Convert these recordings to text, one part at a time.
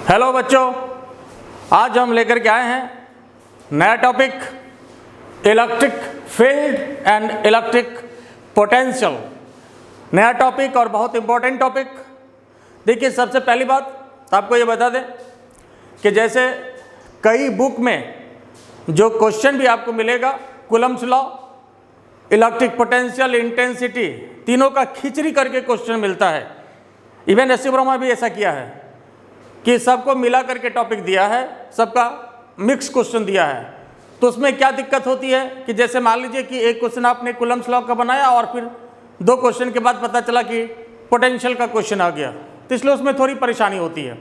Hello बच्चों, आज हम लेकर के आए हैं नया topic electric field and electric potential. नया टॉपिक और बहुत इम्पोर्टेंट टॉपिक। देखिए, सबसे पहली बात आपको ये बता दें कि जैसे कई बुक में जो क्वेश्चन भी आपको मिलेगा, Coulomb's law, electric potential, intensity, तीनों का खिचड़ी करके क्वेश्चन मिलता है। इवन एस सी ब्रह्मा भी ऐसा किया है कि सबको मिला करके टॉपिक दिया है, सबका मिक्स क्वेश्चन दिया है। तो उसमें क्या दिक्कत होती है कि जैसे मान लीजिए कि एक क्वेश्चन आपने कूलम्ब्स लॉ का बनाया और फिर दो क्वेश्चन के बाद पता चला कि पोटेंशियल का क्वेश्चन आ गया, तो इसलिए उसमें थोड़ी परेशानी होती है।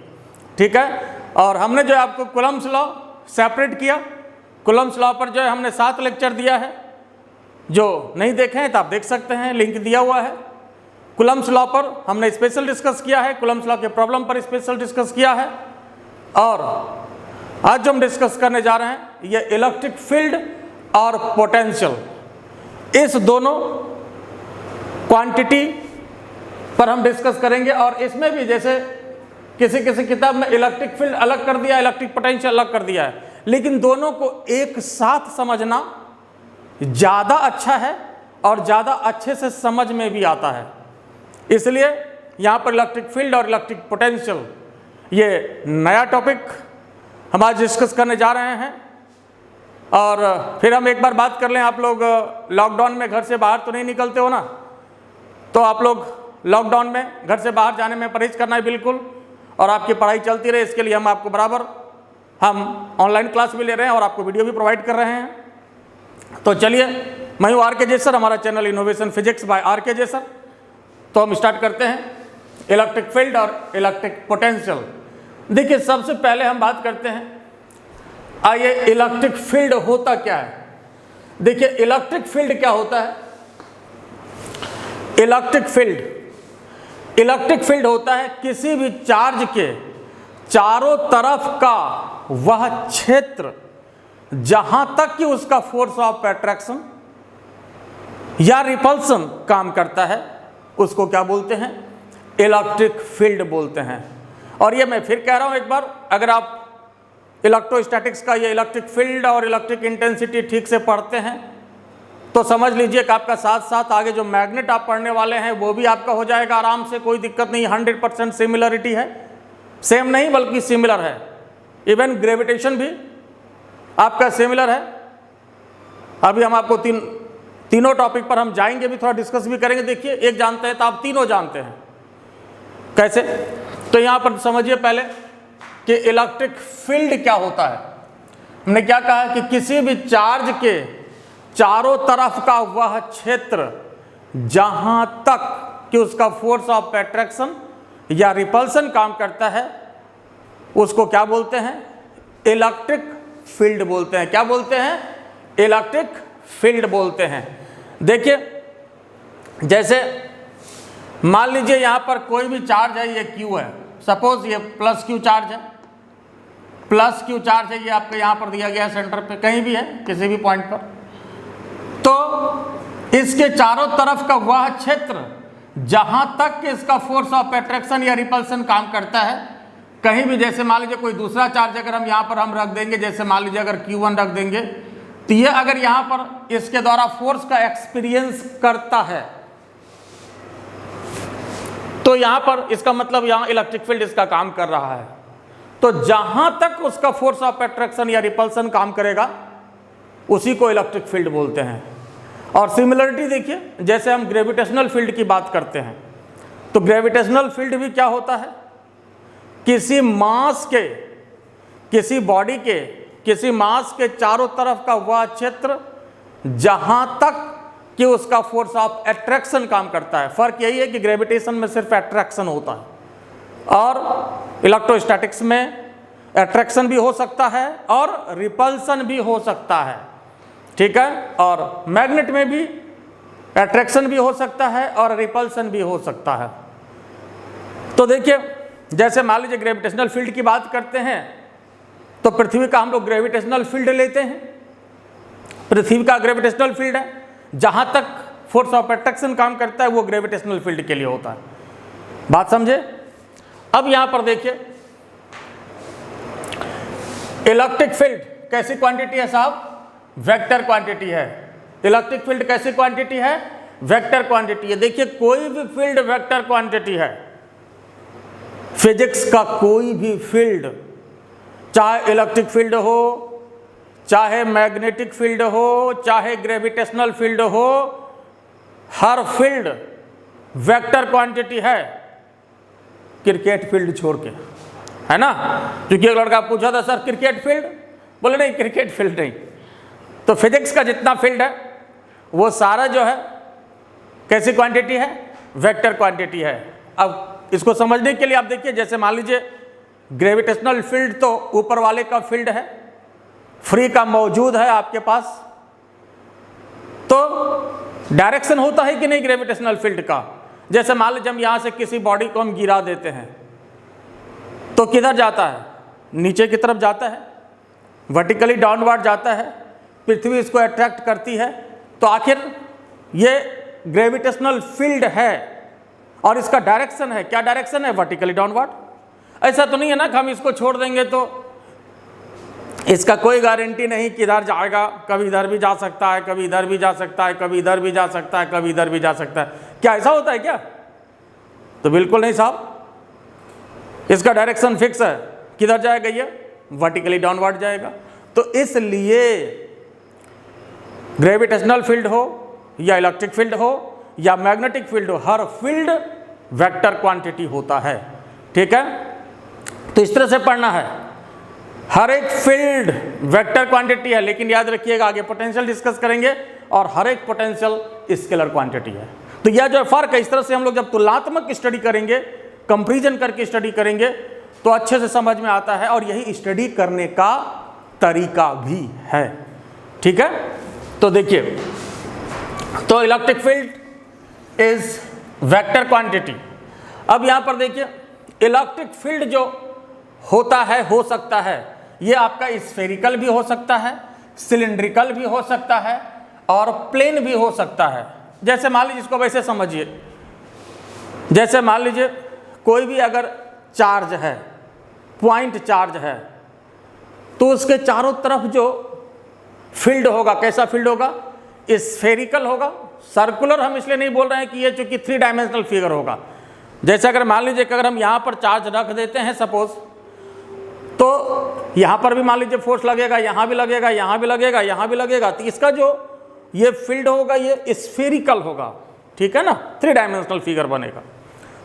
ठीक है, और हमने जो है आपको कूलम्ब्स लॉ सेपरेट किया। कूलम्ब्स लॉ पर जो है हमने 7 लेक्चर दिया है, जो नहीं देखे हैं तो आप देख सकते हैं, लिंक दिया हुआ है। कूलम्ब्स लॉ पर हमने स्पेशल डिस्कस किया है, कूलम्ब्स लॉ के प्रॉब्लम पर स्पेशल डिस्कस किया है। और आज जो हम डिस्कस करने जा रहे हैं ये इलेक्ट्रिक फील्ड और पोटेंशियल, इस दोनों क्वांटिटी पर हम डिस्कस करेंगे। और इसमें भी जैसे किसी किसी किताब में इलेक्ट्रिक फील्ड अलग कर दिया, इलेक्ट्रिक पोटेंशियल अलग कर दिया है, लेकिन दोनों को एक साथ समझना ज़्यादा अच्छा है और ज़्यादा अच्छे से समझ में भी आता है। इसलिए यहाँ पर इलेक्ट्रिक फील्ड और इलेक्ट्रिक पोटेंशियल ये नया टॉपिक हम आज डिस्कस करने जा रहे हैं। और फिर हम एक बार बात कर लें, आप लोग लॉकडाउन में घर से बाहर तो नहीं निकलते हो ना, तो आप लोग लॉकडाउन में घर से बाहर जाने में परहेज करना है बिल्कुल, और आपकी पढ़ाई चलती रहे इसके लिए हम आपको बराबर हम ऑनलाइन क्लास भी ले रहे हैं और आपको वीडियो भी प्रोवाइड कर रहे हैं। तो चलिए, मैं हूँ RK जैसर, हमारा channel innovation physics bye RK जैसर। तो हम स्टार्ट करते हैं इलेक्ट्रिक फील्ड और इलेक्ट्रिक पोटेंशियल। देखिए, सबसे पहले हम बात करते हैं, आइए इलेक्ट्रिक फील्ड होता क्या है। देखिए, इलेक्ट्रिक फील्ड क्या होता है। इलेक्ट्रिक फील्ड होता है किसी भी चार्ज के चारों तरफ का वह क्षेत्र जहां तक कि उसका फोर्स ऑफ अट्रैक्शन या रिपल्सन काम करता है, उसको क्या बोलते हैं, इलेक्ट्रिक फील्ड बोलते हैं। और ये मैं फिर कह रहा हूं एक बार, अगर आप इलेक्ट्रोस्टैटिक्स का ये इलेक्ट्रिक फील्ड और इलेक्ट्रिक इंटेंसिटी ठीक से पढ़ते हैं तो समझ लीजिए कि आपका साथ साथ आगे जो मैग्नेट आप पढ़ने वाले हैं वो भी आपका हो जाएगा आराम से, कोई दिक्कत नहीं। 100% सिमिलरिटी है, सेम नहीं बल्कि सिमिलर है। इवन ग्रेविटेशन भी आपका सिमिलर है। अभी हम आपको तीनों टॉपिक पर हम जाएंगे, भी थोड़ा डिस्कस भी करेंगे। देखिए, एक जानते हैं तो आप तीनों जानते हैं कैसे। तो यहाँ पर समझिए पहले कि इलेक्ट्रिक फील्ड क्या होता है। हमने क्या कहा कि किसी भी चार्ज के चारों तरफ का वह क्षेत्र जहां तक कि उसका फोर्स ऑफ अट्रैक्शन या रिपल्सन काम करता है, उसको क्या बोलते हैं, इलेक्ट्रिक फील्ड बोलते हैं। क्या बोलते हैं, इलेक्ट्रिक फील्ड बोलते हैं। देखिए, जैसे मान लीजिए यहां पर कोई भी चार्ज है, ये Q है, सपोज ये प्लस Q चार्ज है, प्लस Q चार्ज है, ये आपको यहां पर दिया गया है सेंटर पे, कहीं भी है किसी भी पॉइंट पर। तो इसके चारों तरफ का वह क्षेत्र जहां तक कि इसका फोर्स ऑफ अट्रैक्शन या रिपल्सन काम करता है, कहीं भी, जैसे मान लीजिए कोई दूसरा चार्ज अगर हम यहां पर हम रख देंगे, जैसे मान लीजिए अगर Q1 रख देंगे, तो ये अगर यहां पर इसके द्वारा फोर्स का एक्सपीरियंस करता है तो यहां पर इसका मतलब यहां इलेक्ट्रिक फील्ड इसका काम कर रहा है। तो जहां तक उसका फोर्स ऑफ अट्रैक्शन या रिपल्सन काम करेगा उसी को इलेक्ट्रिक फील्ड बोलते हैं। और सिमिलरिटी देखिए, जैसे हम ग्रेविटेशनल फील्ड की बात करते हैं तो ग्रेविटेशनल फील्ड भी क्या होता है, किसी मास के, किसी बॉडी के, किसी मास के चारों तरफ का वह क्षेत्र जहां तक कि उसका फोर्स ऑफ अट्रैक्शन काम करता है। फर्क यही है कि ग्रेविटेशन में सिर्फ अट्रैक्शन होता है और इलेक्ट्रोस्टैटिक्स में अट्रैक्शन भी हो सकता है और रिपल्सन भी हो सकता है। ठीक है, और मैग्नेट में भी अट्रैक्शन भी हो सकता है और रिपल्सन भी हो सकता है। तो देखिए, जैसे मान लीजिए ग्रेविटेशनल फील्ड की बात करते हैं तो पृथ्वी का हम लोग ग्रेविटेशनल फील्ड लेते हैं। पृथ्वी का ग्रेविटेशनल फील्ड है, जहां तक फोर्स ऑफ अट्रैक्शन काम करता है वो ग्रेविटेशनल फील्ड के लिए होता है। बात समझे। अब यहां पर देखिए, इलेक्ट्रिक फील्ड कैसी क्वांटिटी है साहब? वेक्टर क्वांटिटी है। इलेक्ट्रिक फील्ड कैसी क्वांटिटी है? वेक्टर क्वांटिटी है। देखिए कोई भी फील्ड वेक्टर क्वांटिटी है। फिजिक्स का कोई भी फील्ड, चाहे इलेक्ट्रिक फील्ड हो, चाहे मैग्नेटिक फील्ड हो, चाहे ग्रेविटेशनल फील्ड हो, हर फील्ड वेक्टर क्वांटिटी है, क्रिकेट फील्ड छोड़ के, है ना। क्योंकि एक लड़का पूछा था सर क्रिकेट फील्ड, बोले नहीं क्रिकेट फील्ड नहीं। तो फिजिक्स का जितना फील्ड है वो सारा जो है कैसी क्वांटिटी है? वेक्टर क्वांटिटी है। अब इसको समझने के लिए आप देखिए, जैसे मान लीजिए ग्रेविटेशनल फील्ड तो ऊपर वाले का फील्ड है, फ्री का मौजूद है आपके पास, तो डायरेक्शन होता है कि नहीं ग्रेविटेशनल फील्ड का? जैसे मान लीजिए हम यहां से किसी बॉडी को हम गिरा देते हैं तो किधर जाता है? नीचे की तरफ जाता है, वर्टिकली डाउनवर्ड जाता है, पृथ्वी इसको अट्रैक्ट करती है। तो आखिर ये ग्रेविटेशनल फील्ड है और इसका डायरेक्शन है, क्या डायरेक्शन है? Vertically downward. ऐसा तो नहीं है ना कि हम इसको छोड़ देंगे तो इसका कोई गारंटी नहीं कि इधर जाएगा, कभी इधर भी जा सकता है, कभी इधर भी जा सकता है, कभी इधर भी जा सकता है, कभी इधर भी जा सकता है। क्या ऐसा होता है क्या? तो बिल्कुल नहीं साहब, इसका डायरेक्शन फिक्स है, किधर जाएगा ये? वर्टिकली डाउनवर्ड जाएगा। तो इसलिए ग्रेविटेशनल फील्ड हो या इलेक्ट्रिक फील्ड हो या मैग्नेटिक फील्ड हो, हर फील्ड वेक्टर क्वांटिटी होता है। ठीक है, तो इस तरह से पढ़ना है, हर एक फील्ड वेक्टर क्वांटिटी है। लेकिन याद रखिएगा आगे पोटेंशियल डिस्कस करेंगे और हर एक पोटेंशियल स्केलर क्वांटिटी है। तो यह जो फर्क है, इस तरह से हम लोग जब तुलनात्मक स्टडी करेंगे, कंपैरिजन करके स्टडी करेंगे तो अच्छे से समझ में आता है, और यही स्टडी करने का तरीका भी है। ठीक है, तो देखिए, तो electric field is vector quantity. अब यहां पर देखिए इलेक्ट्रिक फील्ड जो होता है, हो सकता है, ये आपका स्फेरिकल भी हो सकता है, सिलिंड्रिकल भी हो सकता है और प्लेन भी हो सकता है। जैसे मान लीजिए, इसको वैसे समझिए, जैसे मान लीजिए कोई भी अगर चार्ज है, पॉइंट चार्ज है, तो उसके चारों तरफ जो फील्ड होगा, कैसा फील्ड होगा? स्फेरिकल होगा। सर्कुलर हम इसलिए नहीं बोल रहे हैं कि ये चूंकि 3 डायमेंशनल फिगर होगा। जैसे अगर मान लीजिए कि अगर हम यहाँ पर चार्ज रख देते हैं सपोज, तो यहाँ पर भी मान लीजिए फोर्स लगेगा, यहाँ भी लगेगा, यहाँ भी लगेगा, यहाँ भी लगेगा, तो इसका जो ये फील्ड होगा ये स्फेरिकल होगा। ठीक है ना, 3 डायमेंशनल फिगर बनेगा।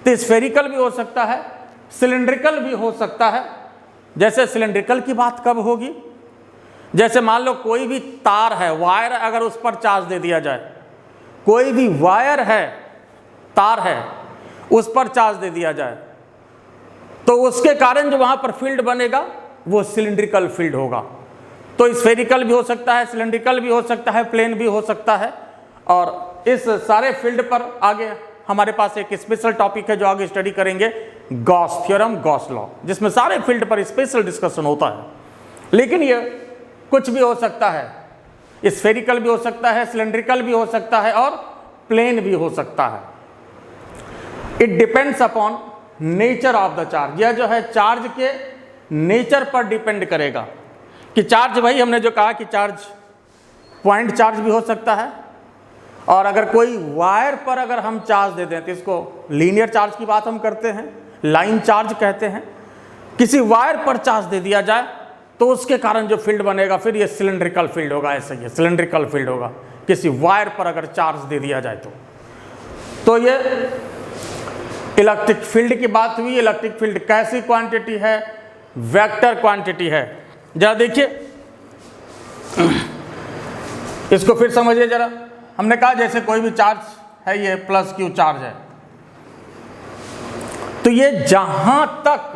तो स्फेरिकल भी हो सकता है, सिलिंड्रिकल भी हो सकता है। जैसे सिलिंड्रिकल की बात कब होगी? जैसे मान लो कोई भी तार है, वायर, अगर उस पर चार्ज दे दिया जाए, कोई भी वायर है, तार है, उस पर चार्ज दे दिया जाए, तो उसके कारण जो वहां पर फील्ड बनेगा वो सिलिंड्रिकल फील्ड होगा। तो स्फेरिकल भी हो सकता है, सिलिंड्रिकल भी हो सकता है, प्लेन भी हो सकता है। और इस सारे फील्ड पर आगे हमारे पास एक स्पेशल टॉपिक है जो आगे स्टडी करेंगे, गॉस थ्योरम, गॉस लॉ, जिसमें सारे फील्ड पर स्पेशल डिस्कशन होता है। लेकिन ये कुछ भी हो सकता है, स्फेरिकल भी हो सकता है, सिलिंड्रिकल भी हो सकता है और प्लेन भी हो सकता है। It depends upon nature of the charge. यह जो है चार्ज के नेचर पर डिपेंड करेगा कि चार्ज, भाई हमने जो कहा कि चार्ज पॉइंट चार्ज भी हो सकता है, और अगर कोई वायर पर अगर हम चार्ज दे दें तो इसको लीनियर चार्ज की बात हम करते हैं, लाइन चार्ज कहते हैं। किसी वायर पर चार्ज दे दिया जाए तो उसके कारण जो फील्ड बनेगा फिर ये सिलिंड्रिकल फील्ड होगा। ऐसे ही सिलिंड्रिकल फील्ड होगा किसी वायर पर अगर चार्ज दे दिया जाए तो ये इलेक्ट्रिक फील्ड की बात हुई। इलेक्ट्रिक फील्ड कैसी क्वांटिटी है? वेक्टर क्वांटिटी है। जरा देखिए, इसको फिर समझिए जरा। हमने कहा जैसे कोई भी चार्ज है, ये प्लस क्यू चार्ज है, तो ये जहां तक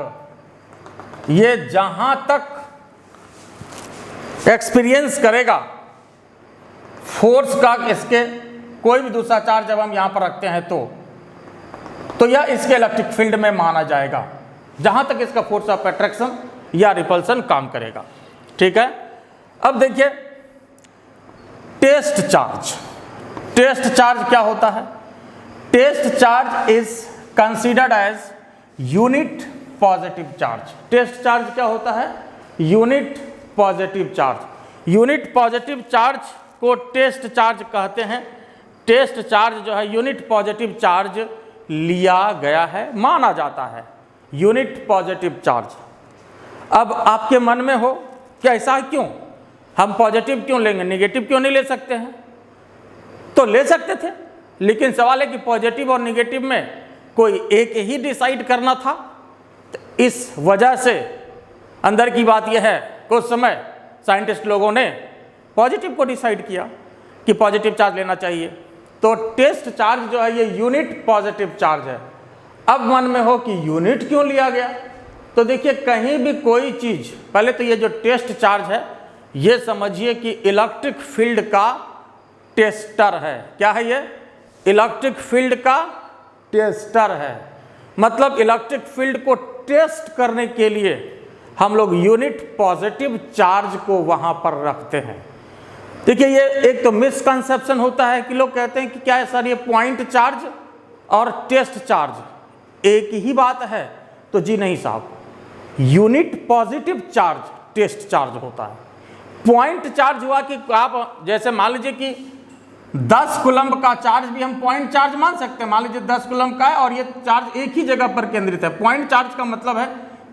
एक्सपीरियंस करेगा फोर्स का, इसके कोई भी दूसरा चार्ज जब हम यहां पर रखते हैं तो यह इसके इलेक्ट्रिक फील्ड में माना जाएगा, जहां तक इसका फोर्स ऑफ अट्रैक्शन या रिपल्सन काम करेगा। ठीक है, अब देखिए टेस्ट चार्ज। टेस्ट चार्ज क्या होता है? Test charge is considered as unit positive charge. Test charge क्या होता है? Unit positive charge. Unit positive charge को टेस्ट चार्ज कहते हैं। टेस्ट चार्ज जो है यूनिट पॉजिटिव चार्ज लिया गया है, माना जाता है यूनिट पॉजिटिव चार्ज। अब आपके मन में हो कि ऐसा क्यों, हम पॉजिटिव क्यों लेंगे, नेगेटिव क्यों नहीं ले सकते हैं? तो ले सकते थे, लेकिन सवाल है कि पॉजिटिव और नेगेटिव में कोई एक ही डिसाइड करना था। तो इस वजह से अंदर की बात यह है कि उस समय साइंटिस्ट लोगों ने पॉजिटिव को डिसाइड किया कि पॉजिटिव चार्ज लेना चाहिए। तो टेस्ट चार्ज जो है ये यूनिट पॉजिटिव चार्ज है। अब मन में हो कि यूनिट क्यों लिया गया, तो देखिए कहीं भी कोई चीज़, पहले तो ये जो टेस्ट चार्ज है ये समझिए कि इलेक्ट्रिक फील्ड का टेस्टर है। क्या है ये? इलेक्ट्रिक फील्ड का टेस्टर है। मतलब इलेक्ट्रिक फील्ड को टेस्ट करने के लिए हम लोग यूनिट पॉजिटिव चार्ज को वहां पर रखते हैं। देखिए ये एक तो मिसकंसेप्शन होता है कि लोग कहते हैं कि क्या है सर ये पॉइंट चार्ज और टेस्ट चार्ज एक ही बात है। तो जी नहीं साहब, unit positive charge test charge होता है। पॉइंट चार्ज हुआ कि आप जैसे मान लीजिए कि 10 कूलम्ब का चार्ज भी हम पॉइंट चार्ज मान सकते हैं। मान लीजिए 10 कूलम्ब का है और ये चार्ज एक ही जगह पर केंद्रित है। पॉइंट चार्ज का मतलब है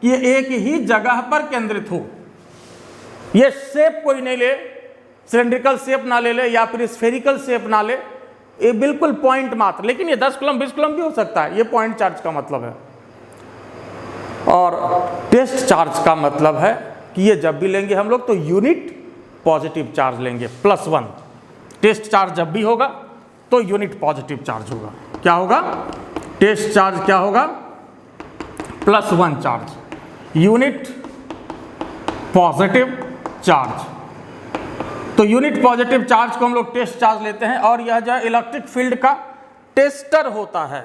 कि ये एक ही जगह पर केंद्रित हो, ये शेप कोई नहीं ले, सिलेंड्रिकल शेप ना ले या फिर स्फेरिकल शेप ना ले, ये बिल्कुल पॉइंट मात्र। लेकिन ये 10 कूलम्ब 20 कूलम्ब भी हो सकता है, ये पॉइंट चार्ज का मतलब है। और टेस्ट चार्ज का मतलब है कि ये जब भी लेंगे हम लोग तो यूनिट पॉजिटिव चार्ज लेंगे +1। टेस्ट चार्ज जब भी होगा तो यूनिट पॉजिटिव चार्ज होगा। क्या होगा? टेस्ट चार्ज क्या होगा? +1 चार्ज, यूनिट पॉजिटिव चार्ज। तो यूनिट पॉजिटिव चार्ज को हम लोग टेस्ट चार्ज लेते हैं और यह जो है इलेक्ट्रिक फील्ड का टेस्टर होता है।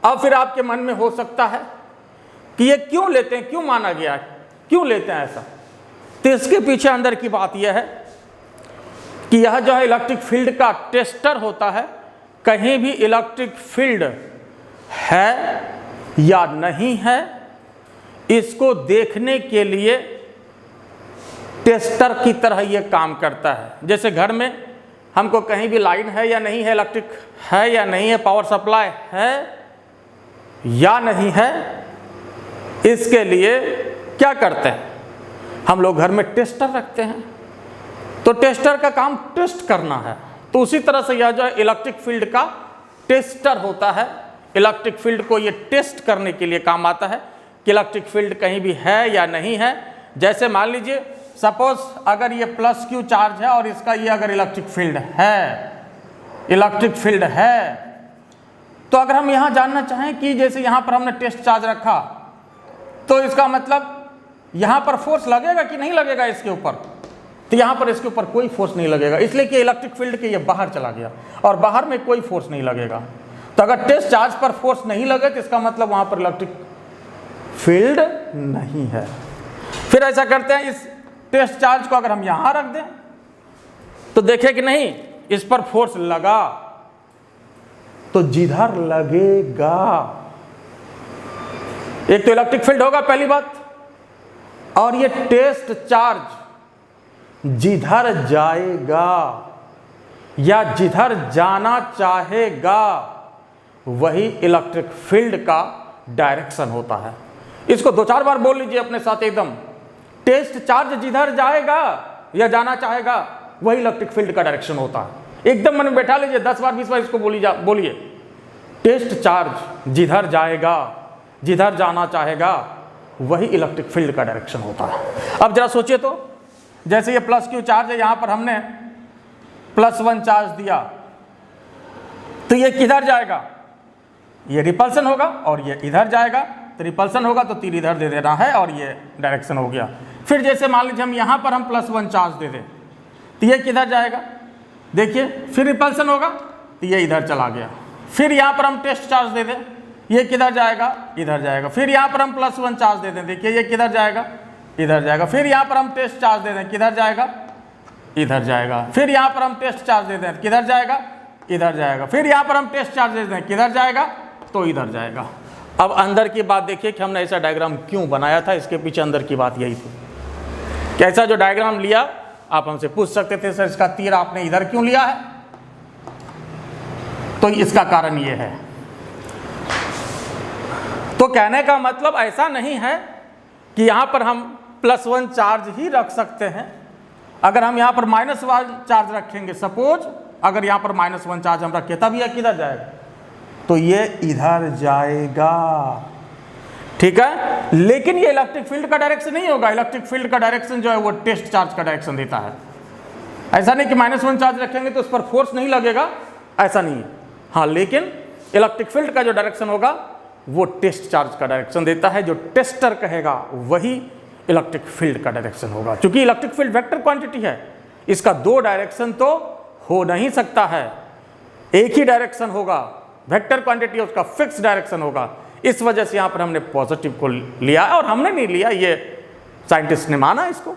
अब फिर आपके मन में हो सकता है कि ये क्यों लेते हैं, क्यों माना गया है, क्यों लेते हैं ऐसा? तो इसके पीछे अंदर की बात यह है कि यह जो है इलेक्ट्रिक फील्ड का टेस्टर होता है। कहीं भी इलेक्ट्रिक फील्ड है या नहीं है, इसको देखने के लिए टेस्टर की तरह ये काम करता है। जैसे घर में हमको कहीं भी लाइन है या नहीं है, इलेक्ट्रिक है या नहीं है, पावर सप्लाई है या नहीं है, इसके लिए क्या करते हैं हम लोग? घर में टेस्टर रखते हैं। तो टेस्टर का काम टेस्ट करना है। तो उसी तरह से यह जो है इलेक्ट्रिक फील्ड का टेस्टर होता है। इलेक्ट्रिक फील्ड को ये टेस्ट करने के लिए काम आता है कि इलेक्ट्रिक फील्ड कहीं भी है या नहीं है। जैसे मान लीजिए सपोज अगर ये +Q चार्ज है और इसका ये अगर इलेक्ट्रिक फील्ड है, तो अगर हम यहाँ जानना चाहें कि जैसे यहाँ पर हमने टेस्ट चार्ज रखा तो इसका मतलब यहाँ पर फोर्स लगेगा कि नहीं लगेगा इसके ऊपर? तो यहाँ पर इसके ऊपर कोई फोर्स नहीं लगेगा, इसलिए कि इलेक्ट्रिक फील्ड के ये बाहर चला गया और बाहर में कोई फोर्स नहीं लगेगा। तो अगर टेस्ट चार्ज पर फोर्स नहीं लगे तो इसका मतलब वहाँ पर इलेक्ट्रिक फील्ड नहीं है। फिर ऐसा करते हैं, इस टेस्ट चार्ज को अगर हम यहाँ रख दें तो देखें कि नहीं इस पर फोर्स लगा, तो जिधर लगेगा एक तो इलेक्ट्रिक फील्ड होगा पहली बात, और ये टेस्ट चार्ज जिधर जाएगा या जिधर जाना चाहेगा वही इलेक्ट्रिक फील्ड का डायरेक्शन होता है। इसको 2-4 बार बोल लीजिए अपने साथ एकदम। टेस्ट चार्ज जिधर जाएगा या जाना चाहेगा वही इलेक्ट्रिक फील्ड का डायरेक्शन होता है। एकदम मन में बैठा लीजिए, 10 बार 20 बार इसको बोलिए। टेस्ट चार्ज जिधर जाएगा, जिधर जाना चाहेगा वही इलेक्ट्रिक फील्ड का डायरेक्शन होता है। अब जरा सोचिए तो, जैसे ये +Q चार्ज है, यहां पर हमने +1 चार्ज दिया तो ये किधर जाएगा? ये रिपल्सन होगा और ये इधर जाएगा। तो रिपल्सन होगा तो तीर इधर दे देना है और ये डायरेक्शन हो गया। फिर जैसे मान लीजिए हम यहाँ पर हम +1 चार्ज दे दें तो ये किधर जाएगा? देखिए फिर रिपल्सन होगा तो ये इधर चला गया। फिर यहाँ पर हम टेस्ट चार्ज दे दें, ये किधर जाएगा? इधर जाएगा। फिर यहाँ पर हम +1 चार्ज दे दें, देखिए ये किधर जाएगा? इधर जाएगा। फिर यहाँ पर हम टेस्ट चार्ज दे दें, किधर जाएगा? इधर जाएगा। फिर यहाँ पर हम टेस्ट चार्ज दे दें, किधर जाएगा? इधर जाएगा। फिर यहाँ पर हम टेस्ट चार्ज दे दें, किधर जाएगा? तो इधर जाएगा। अब अंदर की बात देखिए कि हमने ऐसा डायग्राम क्यों बनाया था, इसके पीछे अंदर की बात यही थी। कैसा जो डायग्राम लिया आप हमसे पूछ सकते थे, सर इसका तीर आपने इधर क्यों लिया है, तो इसका कारण ये है। तो कहने का मतलब ऐसा नहीं है कि यहां पर हम +1 चार्ज ही रख सकते हैं। अगर हम यहां पर -1 चार्ज रखेंगे, सपोज अगर यहां पर -1 चार्ज हम रखें, तब यह किधर जाएगा, तो ये इधर जाएगा, ठीक है। लेकिन ये इलेक्ट्रिक फील्ड का डायरेक्शन नहीं होगा। इलेक्ट्रिक फील्ड का डायरेक्शन जो है वो टेस्ट चार्ज का डायरेक्शन देता है। ऐसा नहीं कि -1 चार्ज रखेंगे तो उस पर फोर्स नहीं लगेगा, ऐसा नहीं है। हाँ, लेकिन इलेक्ट्रिक फील्ड का जो डायरेक्शन होगा वो टेस्ट चार्ज का डायरेक्शन देता है। जो टेस्टर कहेगा वही इलेक्ट्रिक फील्ड का डायरेक्शन होगा। क्योंकि इलेक्ट्रिक फील्ड वेक्टर क्वांटिटी है, इसका 2 डायरेक्शन तो हो नहीं सकता है, एक ही डायरेक्शन होगा। वेक्टर क्वांटिटी उसका फिक्स डायरेक्शन होगा। इस वजह से यहां पर हमने पॉजिटिव को लिया, और हमने नहीं लिया, ये साइंटिस्ट ने माना इसको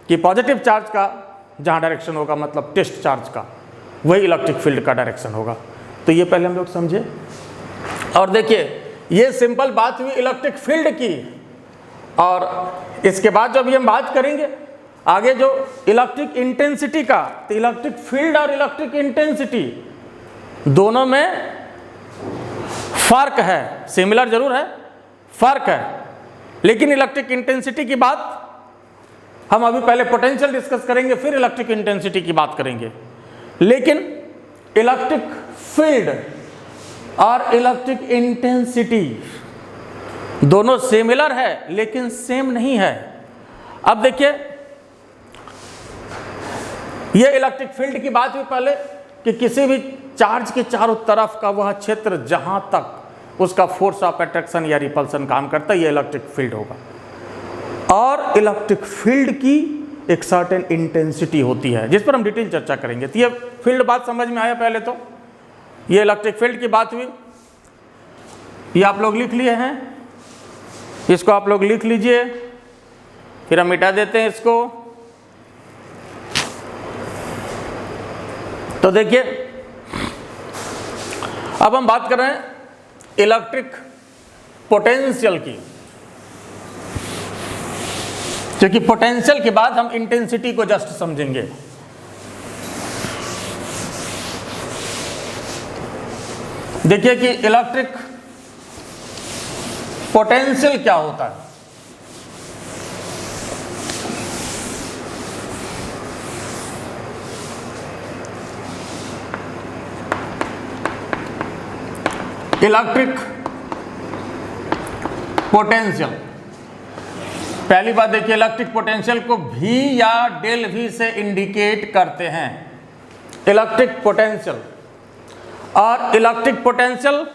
कि पॉजिटिव चार्ज का जहां डायरेक्शन होगा मतलब टेस्ट चार्ज का, वही इलेक्ट्रिक फील्ड का डायरेक्शन होगा। तो ये पहले हम लोग समझे। और देखिए ये सिंपल बात हुई इलेक्ट्रिक फील्ड की, और इसके बाद जब हम बात करेंगे आगे जो इलेक्ट्रिक इंटेंसिटी का, तो इलेक्ट्रिक फील्ड और इलेक्ट्रिक इंटेंसिटी दोनों में फर्क है, सिमिलर जरूर है, फर्क है। लेकिन इलेक्ट्रिक इंटेंसिटी की बात हम अभी पहले पोटेंशियल डिस्कस करेंगे, फिर इलेक्ट्रिक इंटेंसिटी की बात करेंगे। लेकिन इलेक्ट्रिक फील्ड और इलेक्ट्रिक इंटेंसिटी दोनों सिमिलर है लेकिन सेम नहीं है। अब देखिए ये इलेक्ट्रिक फील्ड की बात हुई पहले कि किसी भी चार्ज के चारों तरफ का वह क्षेत्र जहां तक उसका फोर्स ऑफ अट्रैक्शन या रिपल्सन काम करता है, यह इलेक्ट्रिक फील्ड होगा। और इलेक्ट्रिक फील्ड की एक सर्टेन इंटेंसिटी होती है जिस पर हम डिटेल चर्चा करेंगे। तो ये फील्ड बात समझ में आया। पहले तो ये इलेक्ट्रिक फील्ड की बात हुई, ये आप लोग लिख लिए हैं, इसको आप लोग लिख लीजिए, फिर हम मिटा देते हैं इसको। तो देखिए अब हम बात कर रहे हैं इलेक्ट्रिक पोटेंशियल की, क्योंकि पोटेंशियल के बाद हम इंटेंसिटी को जस्ट समझेंगे। देखिए कि इलेक्ट्रिक पोटेंशियल क्या होता है। इलेक्ट्रिक पोटेंशियल, पहली बात देखिए इलेक्ट्रिक पोटेंशियल को V या डेल V से इंडिकेट करते हैं। इलेक्ट्रिक पोटेंशियल, और इलेक्ट्रिक पोटेंशियल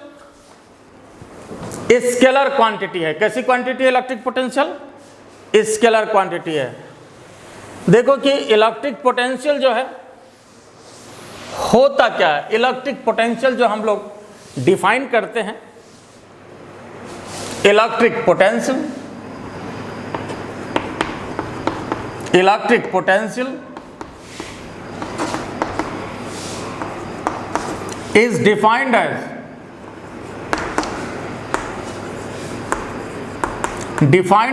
स्केलर क्वांटिटी है। कैसी क्वांटिटी है इलेक्ट्रिक पोटेंशियल? स्केलर क्वांटिटी है। देखो कि इलेक्ट्रिक पोटेंशियल जो है होता क्या है। इलेक्ट्रिक पोटेंशियल जो हम लोग डिफाइन करते हैं, electric potential is defined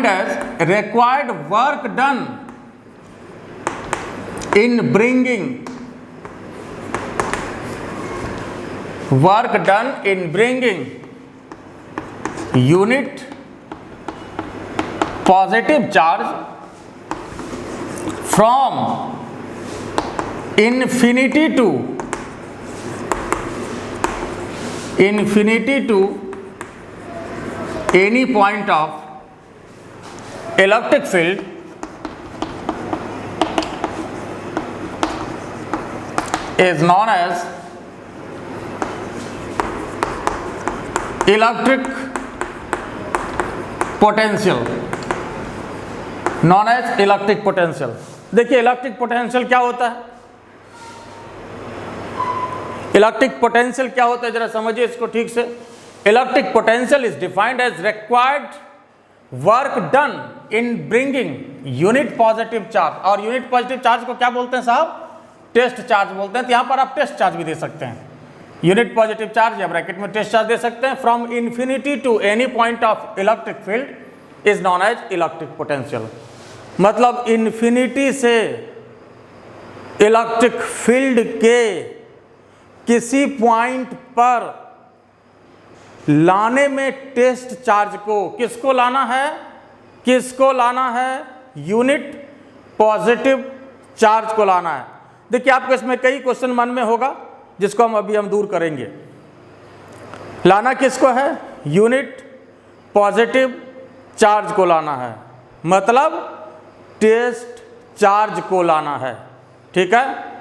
as required work done in bringing unit positive charge from infinity to any point of electric field is known as electric potential. Known as electric potential. देखिए electric potential क्या होता है, electric potential क्या होता है जरा समझिए इसको ठीक से। Electric potential is defined as required work done in bringing unit positive charge. और यूनिट पॉजिटिव चार्ज को क्या बोलते हैं साहब? टेस्ट चार्ज बोलते हैं। तो यहां पर आप टेस्ट चार्ज भी दे सकते हैं, यूनिट पॉजिटिव चार्ज या ब्रैकेट में टेस्ट चार्ज दे सकते हैं। From infinity to any point of electric field is known as electric potential. मतलब इन्फिनिटी से इलेक्ट्रिक फील्ड के किसी पॉइंट पर लाने में टेस्ट चार्ज को किसको लाना है, किसको लाना है, यूनिट पॉजिटिव चार्ज को लाना है। देखिए आपको इसमें कई क्वेश्चन मन में होगा जिसको हम दूर करेंगे। लाना किसको है, यूनिट पॉजिटिव चार्ज को लाना है, मतलब टेस्ट चार्ज को लाना है। ठीक है,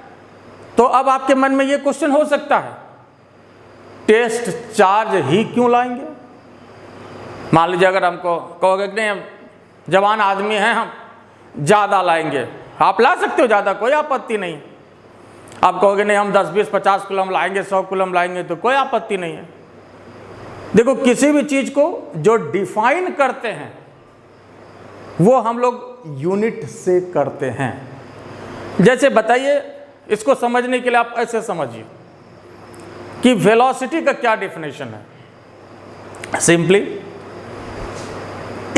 तो अब आपके मन में ये क्वेश्चन हो सकता है, टेस्ट चार्ज ही क्यों लाएंगे। मान लीजिए अगर हमको कहोगे कि नहीं हम जवान आदमी हैं, हम ज़्यादा लाएंगे, आप ला सकते हो ज़्यादा, कोई आपत्ति नहीं। आप कहोगे नहीं हम 10, 20, 50 कूलम लाएंगे, 100 कूलम लाएंगे, तो कोई आपत्ति नहीं है। देखो किसी भी चीज़ को जो डिफाइन करते हैं वो हम लोग यूनिट से करते हैं। जैसे बताइए, इसको समझने के लिए आप ऐसे समझिए कि वेलोसिटी का क्या डेफिनेशन है। सिंपली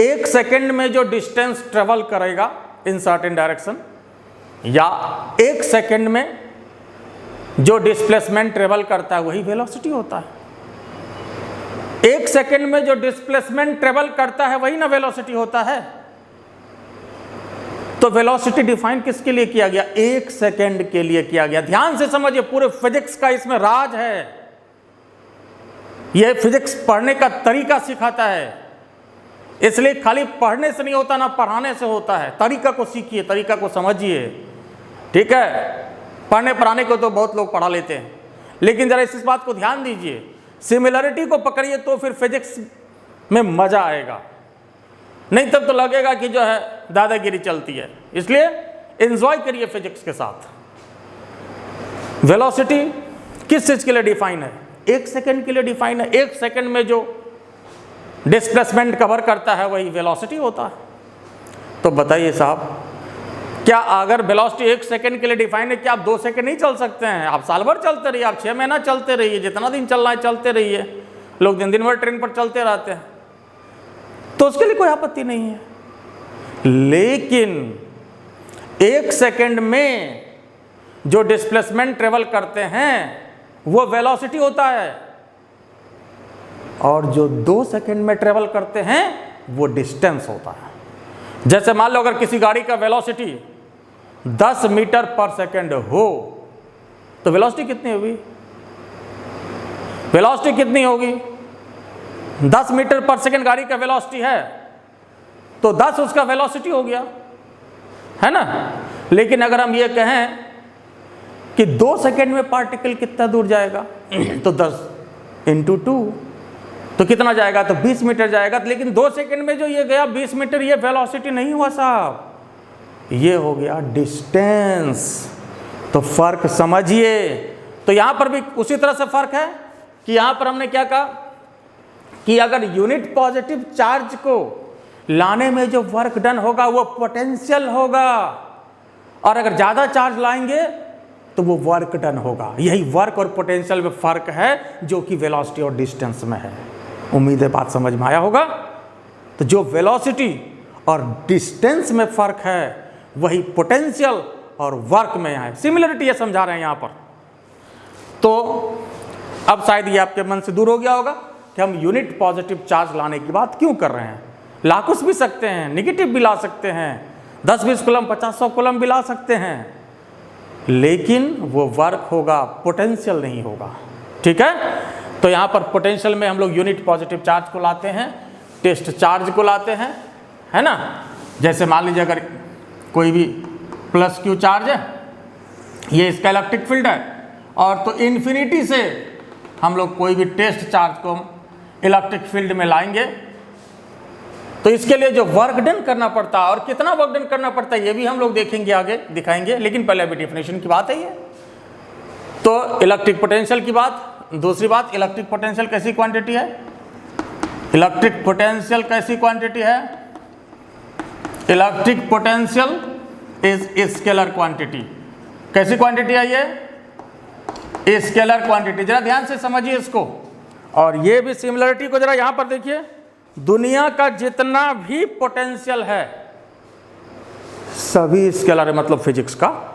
1 सेकेंड में जो डिस्टेंस ट्रेवल करेगा इन सर्टेन डायरेक्शन, या 1 सेकेंड में जो डिस्प्लेसमेंट ट्रेवल करता है वही वेलोसिटी होता है। 1 सेकेंड में जो डिस्प्लेसमेंट ट्रेवल करता है वही ना वेलोसिटी होता है। तो वेलोसिटी डिफाइन किसके लिए किया गया, 1 सेकेंड के लिए किया गया। ध्यान से समझिए, पूरे फिजिक्स का इसमें राज है। यह फिजिक्स पढ़ने का तरीका सिखाता है, इसलिए खाली पढ़ने से नहीं होता ना पढ़ाने से होता है। तरीका को सीखिए, तरीका को समझिए। ठीक है, पढ़ने पढ़ाने को तो बहुत लोग पढ़ा लेते हैं, लेकिन जरा इस बात को ध्यान दीजिए, सिमिलरिटी को पकड़िए तो फिर फिजिक्स में मजा आएगा, नहीं तब तो लगेगा कि जो है दादागिरी चलती है। इसलिए एंजॉय करिए फिजिक्स के साथ। वेलोसिटी किस चीज के लिए डिफाइन है, 1 सेकेंड के लिए डिफाइन है। 1 सेकेंड में जो डिस्प्लेसमेंट कवर करता है वही वेलोसिटी होता है। तो बताइए साहब, क्या अगर वेलोसिटी 1 सेकेंड के लिए डिफाइन है, क्या आप 2 सेकेंड नहीं चल सकते हैं? आप साल भर चलते रहिए, आप 6 महीना चलते रहिए, जितना दिन चलना है चलते रहिए। लोग दिन दिन भर ट्रेन पर चलते रहते हैं, तो उसके लिए कोई आपत्ति नहीं है। लेकिन 1 सेकेंड में जो डिस्प्लेसमेंट ट्रेवल करते हैं वो वेलोसिटी होता है, और जो 2 सेकेंड में ट्रेवल करते हैं वो डिस्टेंस होता है। जैसे मान लो अगर किसी गाड़ी का वेलोसिटी 10 मीटर पर सेकेंड हो, तो वेलोसिटी कितनी होगी, वेलोसिटी कितनी होगी, 10 मीटर पर सेकेंड गाड़ी का वेलोसिटी है तो 10 उसका वेलोसिटी हो गया, है ना। लेकिन अगर हम ये कहें कि 2 सेकेंड में पार्टिकल कितना दूर जाएगा, तो 10 × 2 तो कितना जाएगा, तो 20 मीटर जाएगा। लेकिन 2 सेकेंड में जो ये गया 20 मीटर, ये वेलोसिटी नहीं हुआ साहब, ये हो गया डिस्टेंस। तो फर्क समझिए। तो यहां पर भी उसी तरह से फर्क है कि यहां पर हमने क्या कहा कि अगर यूनिट पॉजिटिव चार्ज को लाने में जो वर्क डन होगा वो पोटेंशियल होगा, और अगर ज़्यादा चार्ज लाएंगे तो वो वर्क डन होगा। यही वर्क और पोटेंशियल में फ़र्क है जो कि वेलोसिटी और डिस्टेंस में है। उम्मीद है बात समझ में आया होगा। तो जो वेलोसिटी और डिस्टेंस में फ़र्क है वही पोटेंशियल और वर्क में है। सिमिलरिटी ये समझा रहे हैं यहाँ पर। तो अब शायद ये आपके मन से दूर हो गया होगा कि हम यूनिट पॉजिटिव चार्ज लाने की बात क्यों कर रहे हैं। ला कुछ भी सकते हैं, निगेटिव भी ला सकते हैं, 10-20 कूलम 50-100 कूलम भी ला सकते हैं, लेकिन वो वर्क होगा, पोटेंशियल नहीं होगा। ठीक है, तो यहाँ पर पोटेंशियल में हम लोग यूनिट पॉजिटिव चार्ज को लाते हैं, टेस्ट चार्ज को लाते हैं, है ना। जैसे मान लीजिए अगर कोई भी +Q चार्ज है, ये इसका इलेक्ट्रिक फील्ड है, और तो इन्फिनिटी से हम लोग कोई भी टेस्ट चार्ज को इलेक्ट्रिक फील्ड में लाएंगे, तो इसके लिए जो वर्क डन करना पड़ता है और कितना वर्क डन करना पड़ता है ये भी हम लोग देखेंगे, आगे दिखाएंगे। लेकिन पहले अभी डेफिनेशन की बात है ये। तो इलेक्ट्रिक पोटेंशियल की बात, दूसरी बात इलेक्ट्रिक पोटेंशियल कैसी क्वांटिटी है, इलेक्ट्रिक पोटेंशियल कैसी क्वांटिटी है, electric potential is scalar quantity. कैसी क्वांटिटी है ये, स्केलर क्वांटिटी। जरा ध्यान से समझिए इसको, और ये भी सिमिलरिटी को जरा यहां पर देखिए। दुनिया का जितना भी पोटेंशियल है सभी स्केलर है, मतलब फिजिक्स का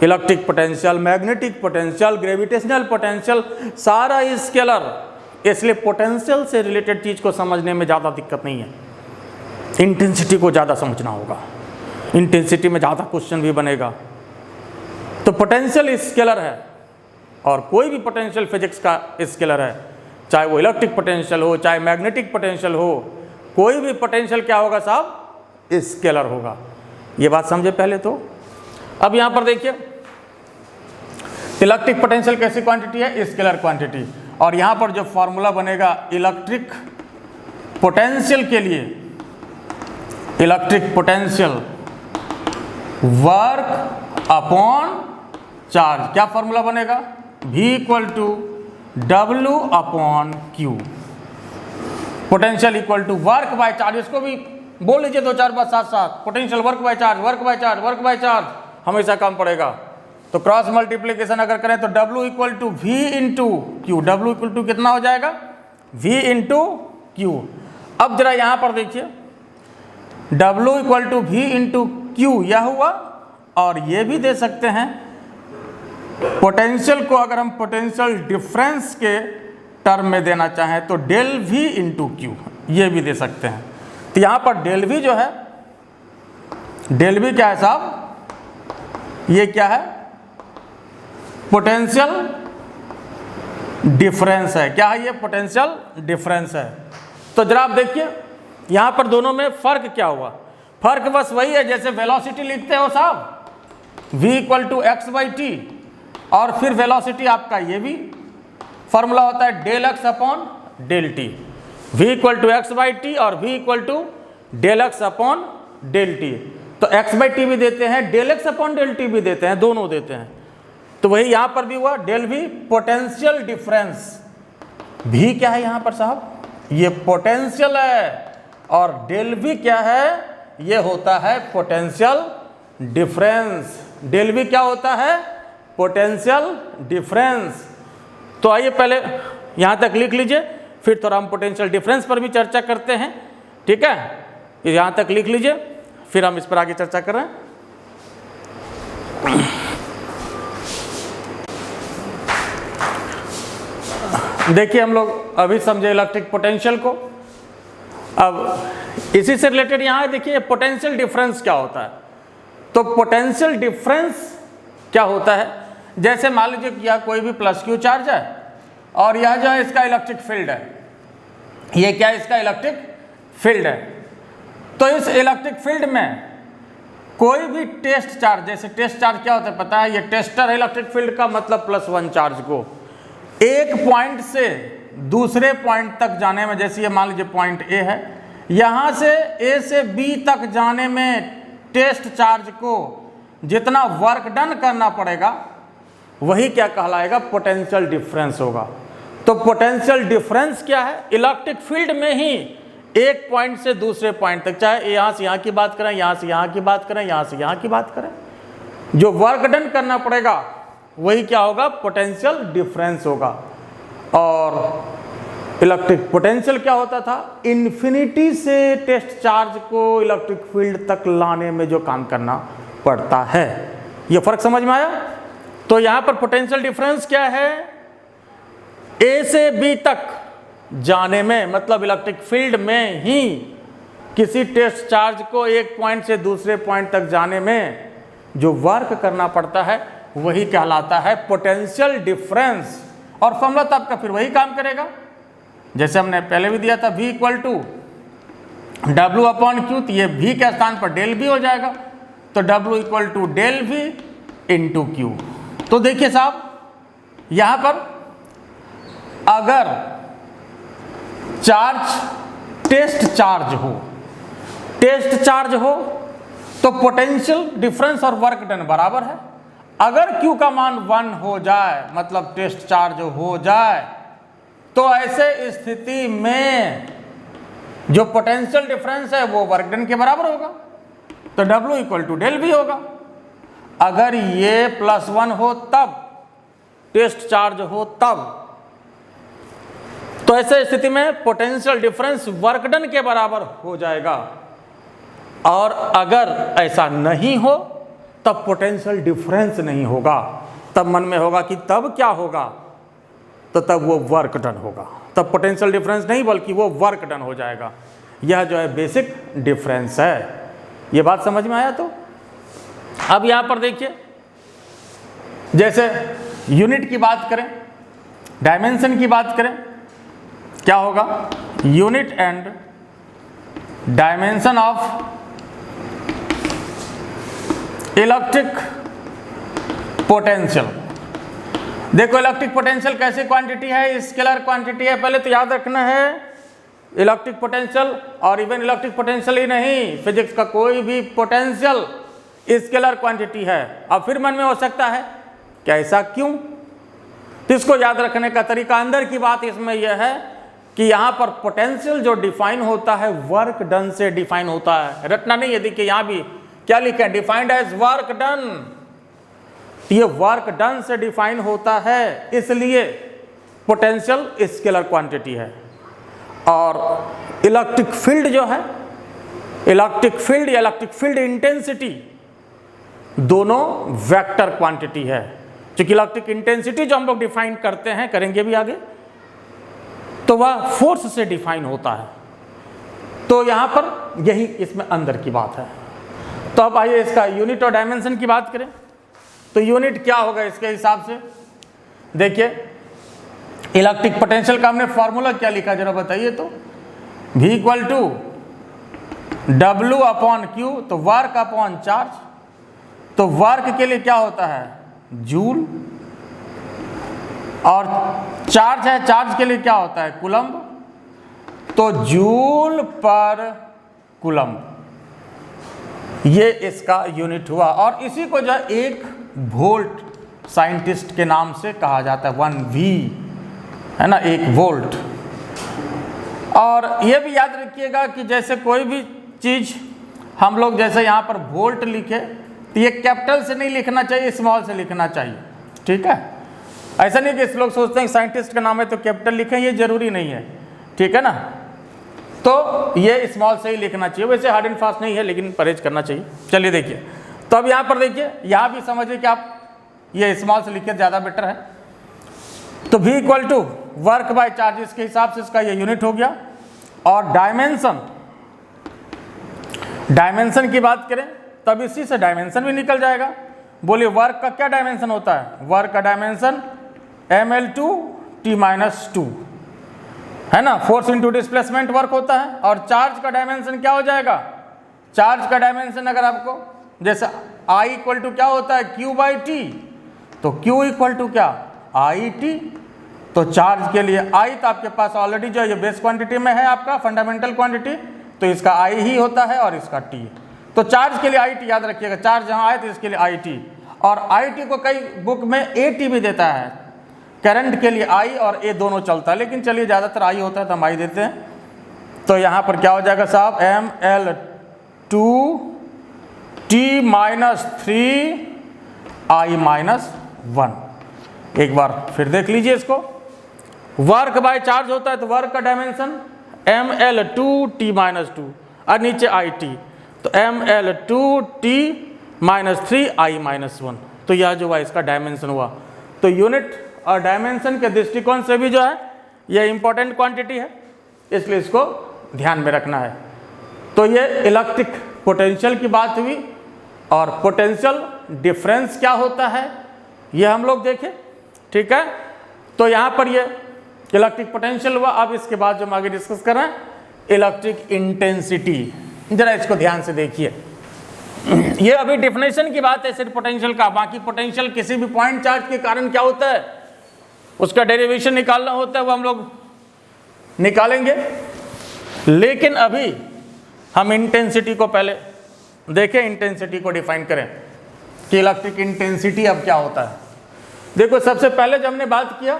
electric potential, magnetic potential, gravitational potential, सारा स्केलर। इसलिए पोटेंशियल से रिलेटेड चीज को समझने में ज़्यादा दिक्कत नहीं है, इंटेंसिटी को ज़्यादा समझना होगा, इंटेंसिटी में ज़्यादा क्वेश्चन भी बनेगा। तो पोटेंशियल स्केलर है, और कोई भी पोटेंशियल फिजिक्स का स्केलर है, चाहे वो इलेक्ट्रिक पोटेंशियल हो, चाहे मैग्नेटिक पोटेंशियल हो, कोई भी पोटेंशियल क्या होगा साहब, स्केलर होगा। ये बात समझे पहले। तो अब यहाँ पर देखिए, इलेक्ट्रिक पोटेंशियल कैसी क्वांटिटी है, स्केलर क्वांटिटी। और यहाँ पर जो फॉर्मूला बनेगा इलेक्ट्रिक पोटेंशियल के लिए, electric potential work upon charge, क्या फॉर्मूला बनेगा, V equal to W upon Q। Potential equal to work by charge, इसको भी बोल लीजिए दो चार बार साथ साथ, potential work by charge, work by charge, work by charge, हमेशा काम पड़ेगा। तो क्रॉस मल्टीप्लीकेशन अगर करें तो W equal to V into Q, W equal to कितना हो जाएगा, V इंटू Q। अब जरा यहाँ पर देखिए, W equal to V into Q यह हुआ, और ये भी दे सकते हैं पोटेंशियल को अगर हम पोटेंशियल डिफरेंस के टर्म में देना चाहें तो डेल V इंटू Q, ये भी दे सकते हैं। तो यहाँ पर डेल V जो है, डेल V क्या है साहब, ये क्या है, पोटेंशियल डिफरेंस है। क्या है ये, पोटेंशियल डिफरेंस है। तो जरा आप देखिए यहाँ पर दोनों में फर्क क्या हुआ, फर्क बस वही है जैसे वेलोसिटी लिखते हो साहब, V equal to X by T, और फिर वेलोसिटी आपका ये भी फॉर्मूला होता है del X upon del T. V equal to X by T और V equal to del X upon del T. तो एक्स बाई टी भी देते हैं, del X upon del T भी देते हैं, दोनों देते हैं। तो वही यहाँ पर भी हुआ, del V potential difference. V क्या है यहाँ पर साहब, ये पोटेंशियल है, और डेल V क्या है, ये होता है पोटेंशियल डिफरेंस। डेल V क्या होता है, पोटेंशियल डिफरेंस। तो आइए पहले यहाँ तक लिख लीजिए, फिर थोड़ा हम पोटेंशियल डिफरेंस पर भी चर्चा करते हैं, ठीक है। यहाँ तक लिख लीजिए, फिर हम इस पर आगे चर्चा कर रहे हैं। देखिए हम लोग अभी समझे इलेक्ट्रिक पोटेंशियल को। अब इसी से रिलेटेड यहाँ देखिए पोटेंशियल डिफरेंस क्या होता है। तो पोटेंशियल डिफरेंस क्या होता है, जैसे मान लीजिए कि यह कोई भी प्लस क्यू चार्ज है, और यह जो है इसका इलेक्ट्रिक फील्ड है, ये क्या है, इसका इलेक्ट्रिक फील्ड है। तो इस इलेक्ट्रिक फील्ड में कोई भी टेस्ट चार्ज, जैसे टेस्ट चार्ज क्या होता है पता है, ये टेस्टर है इलेक्ट्रिक फील्ड का, मतलब +1 चार्ज को एक पॉइंट से दूसरे पॉइंट तक जाने में, जैसे ये मान लीजिए पॉइंट ए है, यहाँ से ए से बी तक जाने में टेस्ट चार्ज को जितना वर्क डन करना पड़ेगा वही क्या कहलाएगा, पोटेंशियल डिफरेंस होगा। तो पोटेंशियल डिफरेंस क्या है, इलेक्ट्रिक फील्ड में ही एक पॉइंट से दूसरे पॉइंट तक, चाहे यहाँ से यहाँ की बात करें, यहाँ से यहाँ की बात करें, यहाँ से यहाँ की बात करें, जो वर्क डन करना पड़ेगा वही क्या होगा, पोटेंशियल डिफरेंस होगा। और इलेक्ट्रिक पोटेंशियल क्या होता था, इन्फिनिटी से टेस्ट चार्ज को इलेक्ट्रिक फील्ड तक लाने में जो काम करना पड़ता है। ये फर्क समझ में आया। तो यहाँ पर पोटेंशियल डिफरेंस क्या है, ए से बी तक जाने में, मतलब इलेक्ट्रिक फील्ड में ही किसी टेस्ट चार्ज को एक पॉइंट से दूसरे पॉइंट तक जाने में जो वर्क करना पड़ता है वही कहलाता है पोटेंशियल डिफरेंस। और फॉर्मूला तो आपका फिर वही काम करेगा जैसे हमने पहले भी दिया था, V equal to W upon Q। तो ये V के स्थान पर डेल V हो जाएगा, तो W equal to del V into Q। तो देखिए साहब यहाँ पर अगर चार्ज टेस्ट चार्ज हो तो पोटेंशियल डिफरेंस और वर्क डन बराबर है। अगर Q का मान 1 हो जाए, मतलब टेस्ट चार्ज हो जाए, तो ऐसे स्थिति में जो पोटेंशियल डिफरेंस है वो वर्क डन के बराबर होगा, तो W equal to del V होगा। अगर ये +1 हो तब, टेस्ट चार्ज हो तब, तो ऐसे स्थिति में पोटेंशियल डिफरेंस वर्क डन के बराबर हो जाएगा। और अगर ऐसा नहीं हो तब पोटेंशियल डिफरेंस नहीं होगा। तब मन में होगा कि तब क्या होगा, तो तब वो वर्क डन होगा। तब पोटेंशियल डिफरेंस नहीं बल्कि वो वर्क डन हो जाएगा। यह जो है बेसिक डिफरेंस है। ये बात समझ में आया? तो अब यहां पर देखिए, जैसे यूनिट की बात करें, डायमेंशन की बात करें, क्या होगा? Unit and dimension of electric potential. देखो इलेक्ट्रिक पोटेंशियल कैसी क्वांटिटी है? स्केलर क्वांटिटी है। पहले तो याद रखना है इलेक्ट्रिक पोटेंशियल, और इवन इलेक्ट्रिक पोटेंशियल ही नहीं, फिजिक्स का कोई भी पोटेंशियल स्केलर क्वांटिटी है। अब फिर मन में हो सकता है कि ऐसा क्यों? तो इसको याद रखने का तरीका, अंदर की बात इसमें यह है कि यहाँ पर पोटेंशियल जो डिफाइन होता है वर्क डन से डिफाइन होता है। रटना नहीं है। देखिए यहाँ भी क्या लिखा है? Defined as work done. ये वर्क डन से डिफाइन होता है, इसलिए पोटेंशियल स्केलर क्वांटिटी है। और इलेक्ट्रिक फील्ड जो है, इलेक्ट्रिक फील्ड या इलेक्ट्रिक फील्ड इंटेंसिटी, दोनों वेक्टर क्वांटिटी है। क्योंकि इलेक्ट्रिक इंटेंसिटी जो हम लोग डिफाइन करते हैं, करेंगे भी आगे, तो वह फोर्स से डिफाइन होता है। तो यहां पर यही इसमें अंदर की बात है। तो अब आइए इसका यूनिट और डायमेंशन की बात करें। तो यूनिट क्या होगा इसके हिसाब से? देखिए इलेक्ट्रिक पोटेंशियल का हमने फॉर्मूला क्या लिखा जरा बताइए तो? V equal to W upon Q, तो वर्क अपॉन चार्ज। तो वर्क के लिए क्या होता है? जूल। और चार्ज है, चार्ज के लिए क्या होता है? कूलम्ब। तो जूल पर कूलम्ब, ये इसका यूनिट हुआ। और इसी को जो है 1 वोल्ट साइंटिस्ट के नाम से कहा जाता है, 1V है ना, 1 वोल्ट। और ये भी याद रखिएगा कि जैसे कोई भी चीज हम लोग जैसे यहाँ पर वोल्ट लिखे, तो ये कैपिटल से नहीं लिखना चाहिए, स्मॉल से लिखना चाहिए। ठीक है? ऐसा नहीं कि लोग सोचते हैं साइंटिस्ट का नाम है तो कैपिटल लिखें, ये जरूरी नहीं है। ठीक है ना? तो ये स्मॉल से ही लिखना चाहिए। वैसे हार्ड एंड फास्ट नहीं है, लेकिन परहेज करना चाहिए। चलिए देखिए, तो अब यहाँ पर देखिए, यहाँ भी समझिए कि आप ये स्मॉल से लिखिए, ज़्यादा बेटर है। तो V equal to work by charges के हिसाब से इसका ये यूनिट हो गया। और डायमेंशन, डायमेंशन की बात करें तब इसी से डायमेंशन भी निकल जाएगा। बोलिए वर्क का क्या डायमेंशन होता है? वर्क का डायमेंशन mL/T-2 है ना, फोर्स इंटू डिस्प्लेसमेंट वर्क होता है। और चार्ज का डायमेंशन क्या हो जाएगा? चार्ज का डायमेंशन अगर आपको जैसे I इक्वल टू क्या होता है? Q/T। तो Q इक्वल टू क्या? IT। तो चार्ज के लिए I तो आपके पास ऑलरेडी जो है ये बेस क्वांटिटी में है, आपका फंडामेंटल क्वांटिटी, तो इसका I ही होता है और इसका T। तो चार्ज के लिए IT याद रखिएगा, चार्ज जहाँ आए तो इसके लिए IT। और IT को कई बुक में AT भी देता है। करंट के लिए I और A दोनों चलता है, लेकिन चलिए ज़्यादातर I होता है तो हम I देते हैं। तो यहाँ पर क्या हो जाएगा साहब? mL/2T-3I-1। एक बार फिर देख लीजिए इसको। वर्क बाय चार्ज होता है तो वर्क का डायमेंशन mL/2T-2 और नीचे IT, तो mL/2T-3I-1। तो यह जो है इसका डायमेंशन हुआ। तो यूनिट और डायमेंशन के दृष्टिकोण से भी जो है यह इंपॉर्टेंट क्वांटिटी है, इसलिए इसको ध्यान में रखना है। तो ये इलेक्ट्रिक पोटेंशियल की बात हुई। और पोटेंशियल डिफरेंस क्या होता है ये हम लोग देखें। ठीक है? तो यहाँ पर ये इलेक्ट्रिक पोटेंशियल हुआ। अब इसके बाद जो हम आगे डिस्कस कर रहे हैं इलेक्ट्रिक इंटेंसिटी, जरा इसको ध्यान से देखिए। ये अभी डिफिनेशन की बात है सिर्फ पोटेंशियल का, बाकी पोटेंशियल किसी भी पॉइंट चार्ज के कारण क्या होता है उसका डेरिवेशन निकालना होता है, वो हम लोग निकालेंगे। लेकिन अभी हम इंटेंसिटी को पहले देखें, इंटेंसिटी को डिफाइन करें कि इलेक्ट्रिक इंटेंसिटी अब क्या होता है। देखो सबसे पहले जब हमने बात किया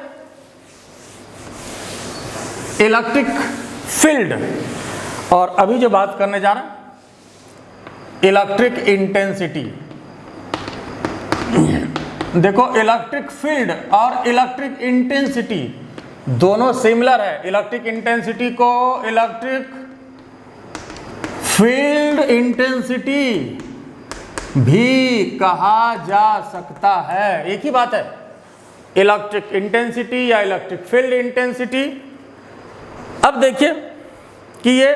इलेक्ट्रिक फील्ड, और अभी जो बात करने जा रहे हैं इलेक्ट्रिक इंटेंसिटी। देखो इलेक्ट्रिक फील्ड और इलेक्ट्रिक इंटेंसिटी दोनों सिमिलर है। इलेक्ट्रिक इंटेंसिटी को इलेक्ट्रिक फील्ड इंटेंसिटी भी कहा जा सकता है। एक ही बात है, इलेक्ट्रिक इंटेंसिटी या इलेक्ट्रिक फील्ड इंटेंसिटी। अब देखिए कि ये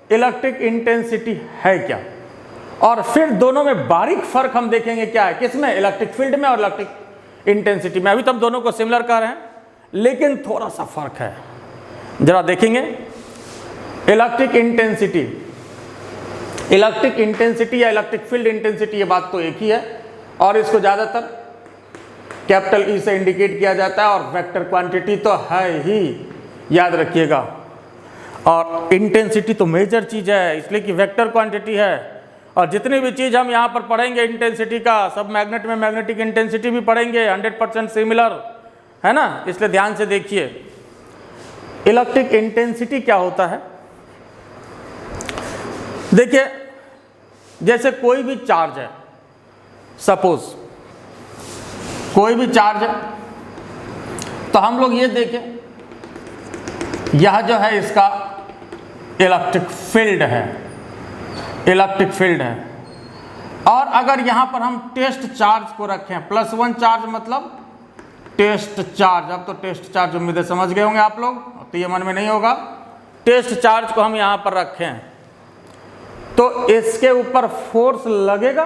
इलेक्ट्रिक इंटेंसिटी है क्या, और फिर दोनों में बारीक फर्क हम देखेंगे क्या है, किसमें, इलेक्ट्रिक फील्ड में और इलेक्ट्रिक इंटेंसिटी में। अभी तो हम दोनों को सिमिलर कर रहे हैं, लेकिन थोड़ा सा फर्क है, जरा देखेंगे। इलेक्ट्रिक इंटेंसिटी या इलेक्ट्रिक फील्ड इंटेंसिटी, ये बात तो एक ही है, और इसको ज़्यादातर कैपिटल ई से इंडिकेट किया जाता है, और वेक्टर क्वांटिटी तो है ही, याद रखिएगा। और इंटेंसिटी तो मेजर चीज़ है, इसलिए कि वेक्टर क्वांटिटी है। और जितनी भी चीज़ हम यहाँ पर पढ़ेंगे इंटेंसिटी का, सब मैग्नेट में मैग्नेटिक इंटेंसिटी भी पढ़ेंगे, 100% सिमिलर है ना, इसलिए ध्यान से देखिए। इलेक्ट्रिक इंटेंसिटी क्या होता है, देखिए जैसे कोई भी चार्ज है, सपोज कोई भी चार्ज है, तो हम लोग ये देखें, यह जो है इसका इलेक्ट्रिक फील्ड है, इलेक्ट्रिक फील्ड है। और अगर यहाँ पर हम टेस्ट चार्ज को रखें, +1 चार्ज मतलब टेस्ट चार्ज, अब तो टेस्ट चार्ज उम्मीद है समझ गए होंगे आप लोग, तो ये मन में नहीं होगा। टेस्ट चार्ज को हम यहाँ पर रखें तो इसके ऊपर फोर्स लगेगा,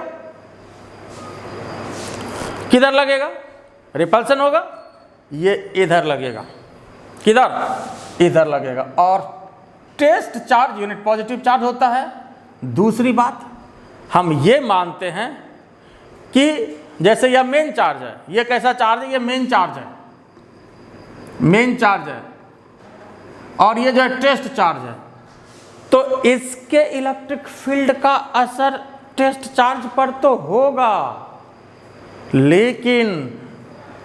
किधर लगेगा, रिपल्सन होगा, ये इधर लगेगा, किधर, इधर लगेगा। और test charge unit positive charge होता है। दूसरी बात, हम ये मानते हैं कि जैसे यह मेन चार्ज है, ये कैसा चार्ज है, ये मेन चार्ज है, मेन चार्ज है, और ये जो है टेस्ट चार्ज है, तो इसके इलेक्ट्रिक फील्ड का असर टेस्ट चार्ज पर तो होगा, लेकिन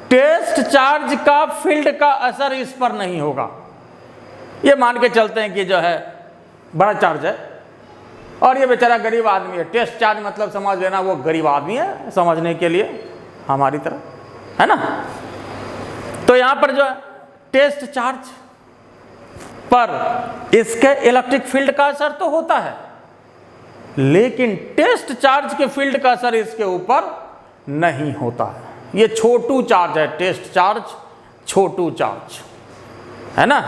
टेस्ट चार्ज का फील्ड का असर इस पर नहीं होगा। ये मान के चलते हैं कि जो है बड़ा चार्ज है और ये बेचारा गरीब आदमी है, टेस्ट चार्ज मतलब समझ लेना वो गरीब आदमी है, समझने के लिए हमारी तरह, है ना। तो यहाँ पर जो है टेस्ट चार्ज पर इसके इलेक्ट्रिक फील्ड का असर तो होता है, लेकिन टेस्ट चार्ज के फील्ड का असर इसके ऊपर नहीं होता है। ये छोटू चार्ज है, टेस्ट चार्ज छोटू चार्ज है ना।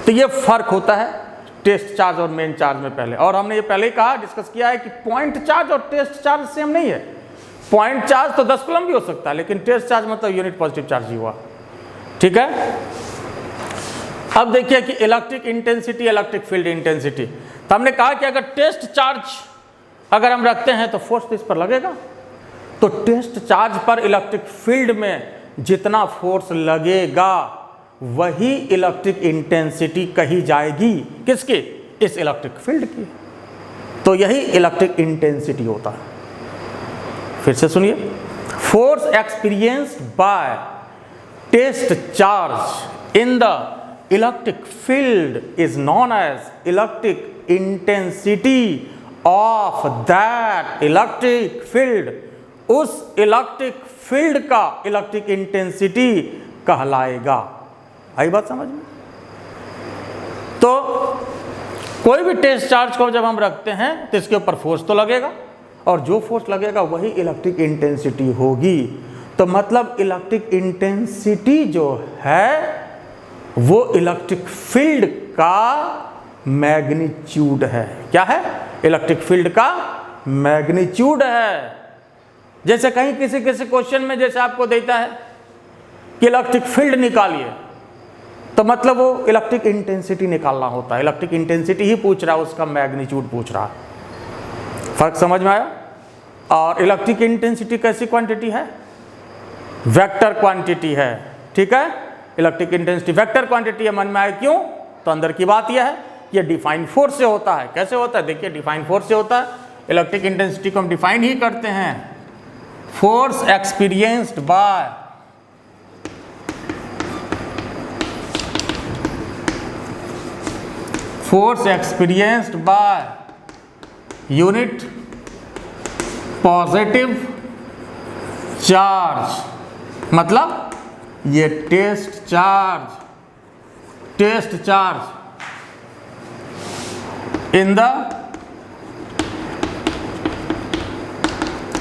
तो ये फर्क होता है टेस्ट चार्ज और मेन चार्ज में पहले, और हमने ये पहले ही कहा, डिस्कस किया है कि पॉइंट चार्ज और टेस्ट चार्ज सेम नहीं है। पॉइंट चार्ज तो 10 कूलम भी हो सकता है, लेकिन टेस्ट चार्ज मतलब यूनिट पॉजिटिव चार्ज ही हुआ, ठीक है। अब देखिए कि electric intensity, electric field intensity, तो हमने कहा कि अगर टेस्ट चार्ज अगर हम रखते हैं तो फोर्स तो इस पर लगेगा, तो टेस्ट चार्ज पर इलेक्ट्रिक फील्ड में जितना फोर्स लगेगा वही इलेक्ट्रिक इंटेंसिटी कही जाएगी, किसकी, इस इलेक्ट्रिक फील्ड की। तो यही इलेक्ट्रिक इंटेंसिटी होता है। फिर से सुनिए, force experienced by test charge in the electric field is known as electric intensity of that electric field. उस इलेक्ट्रिक फील्ड का इलेक्ट्रिक इंटेंसिटी कहलाएगा। आई बात समझ में। तो कोई भी टेस्ट चार्ज को जब हम रखते हैं तो इसके ऊपर फोर्स तो लगेगा, और जो फोर्स लगेगा वही इलेक्ट्रिक इंटेंसिटी होगी। तो मतलब इलेक्ट्रिक इंटेंसिटी जो है वो इलेक्ट्रिक फील्ड का मैग्नीट्यूड है। क्या है, इलेक्ट्रिक फील्ड का मैग्नीट्यूड है। जैसे कहीं किसी क्वेश्चन में जैसे आपको देता है कि इलेक्ट्रिक फील्ड निकालिए, तो मतलब वो इलेक्ट्रिक इंटेंसिटी निकालना होता है। इलेक्ट्रिक इंटेंसिटी ही पूछ रहा है, उसका मैग्नीट्यूड पूछ रहा है। फर्क समझ में आया। और इलेक्ट्रिक इंटेंसिटी कैसी क्वांटिटी है, वेक्टर क्वांटिटी है, ठीक है। इलेक्ट्रिक इंटेंसिटी वेक्टर क्वांटिटी है, मन में आए क्यों, तो अंदर की बात यह है, ये डिफाइन फोर्स से होता है। कैसे होता है, देखिए डिफाइन फोर्स से होता है। इलेक्ट्रिक इंटेंसिटी को हम डिफाइन ही करते हैं, force experienced by unit positive charge. मतलब ये test charge in the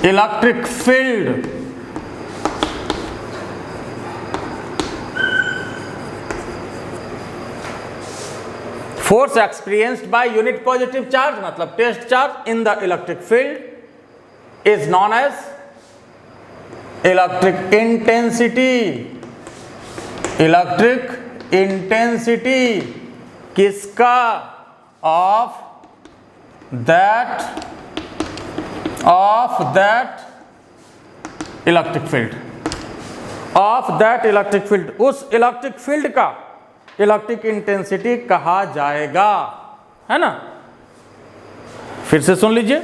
electric field force experienced by unit positive charge मतलब test charge in the electric field is known as electric intensity. Electric intensity किसका? of that electric field, of that electric field, उस electric field का electric intensity कहा जाएगा, है ना। फिर से सुन लीजिए,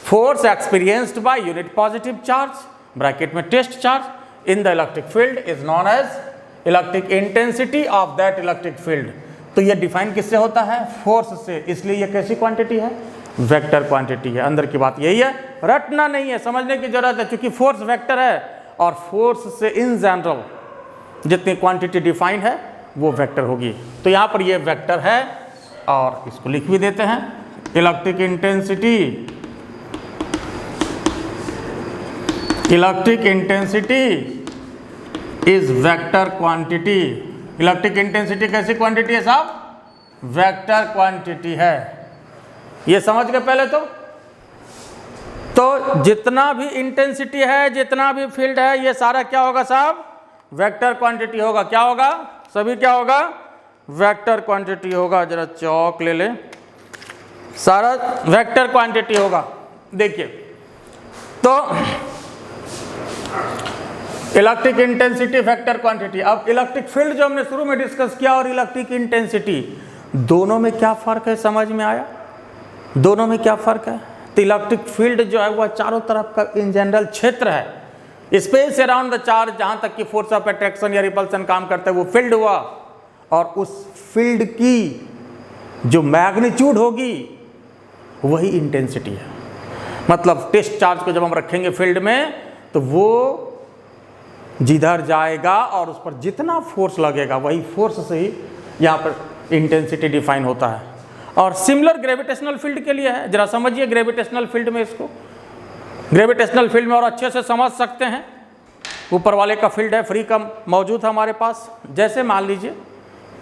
force experienced by unit positive charge bracket में test charge in the electric field is known as electric intensity of that electric field. तो ये डिफाइन किससे होता है? फोर्स से, इसलिए ये कैसी क्वांटिटी है? वेक्टर क्वांटिटी है। अंदर की बात यही है, रटना नहीं है, समझने की जरूरत है, क्योंकि फोर्स वेक्टर है और फोर्स से इन जनरल जितनी क्वांटिटी डिफाइन है वो वेक्टर होगी। तो यहाँ पर ये वेक्टर है और इसको लिख भी देते हैं, electric intensity, electric intensity is vector quantity. Electric intensity कैसी क्वांटिटी है साहब? वेक्टर क्वांटिटी है। ये समझ गए पहले तो जितना भी इंटेंसिटी है, जितना भी फील्ड है, ये सारा क्या होगा साहब? वेक्टर क्वांटिटी होगा। क्या होगा? सभी क्या होगा? वेक्टर क्वांटिटी होगा। जरा चौक ले ले, सारा वेक्टर क्वांटिटी होगा। देखिए तो इलेक्ट्रिक इंटेंसिटी वेक्टर क्वांटिटी। अब इलेक्ट्रिक फील्ड जो हमने शुरू में डिस्कस किया और इलेक्ट्रिक इंटेंसिटी, दोनों में क्या फर्क है? समझ में आया? दोनों में क्या फर्क है? तो इलेक्ट्रिक फील्ड जो है वह चारों तरफ का इन जनरल क्षेत्र है, स्पेस अराउंड द चार्ज, जहां तक कि फोर्स ऑफ अट्रैक्शन या रिपल्सन काम करता है वो फील्ड हुआ, और उस फील्ड की जो मैग्नीट्यूड होगी वही इंटेंसिटी है। मतलब टेस्ट चार्ज को जब हम रखेंगे फील्ड में तो वो जिधर जाएगा और उस पर जितना फोर्स लगेगा वही फोर्स से ही यहाँ पर इंटेंसिटी डिफाइन होता है। और सिमिलर ग्रेविटेशनल फील्ड के लिए है। जरा समझिए ग्रेविटेशनल फील्ड में, इसको ग्रेविटेशनल फील्ड में और अच्छे से समझ सकते हैं। ऊपर वाले का फील्ड है, फ्री का मौजूद है हमारे पास। जैसे मान लीजिए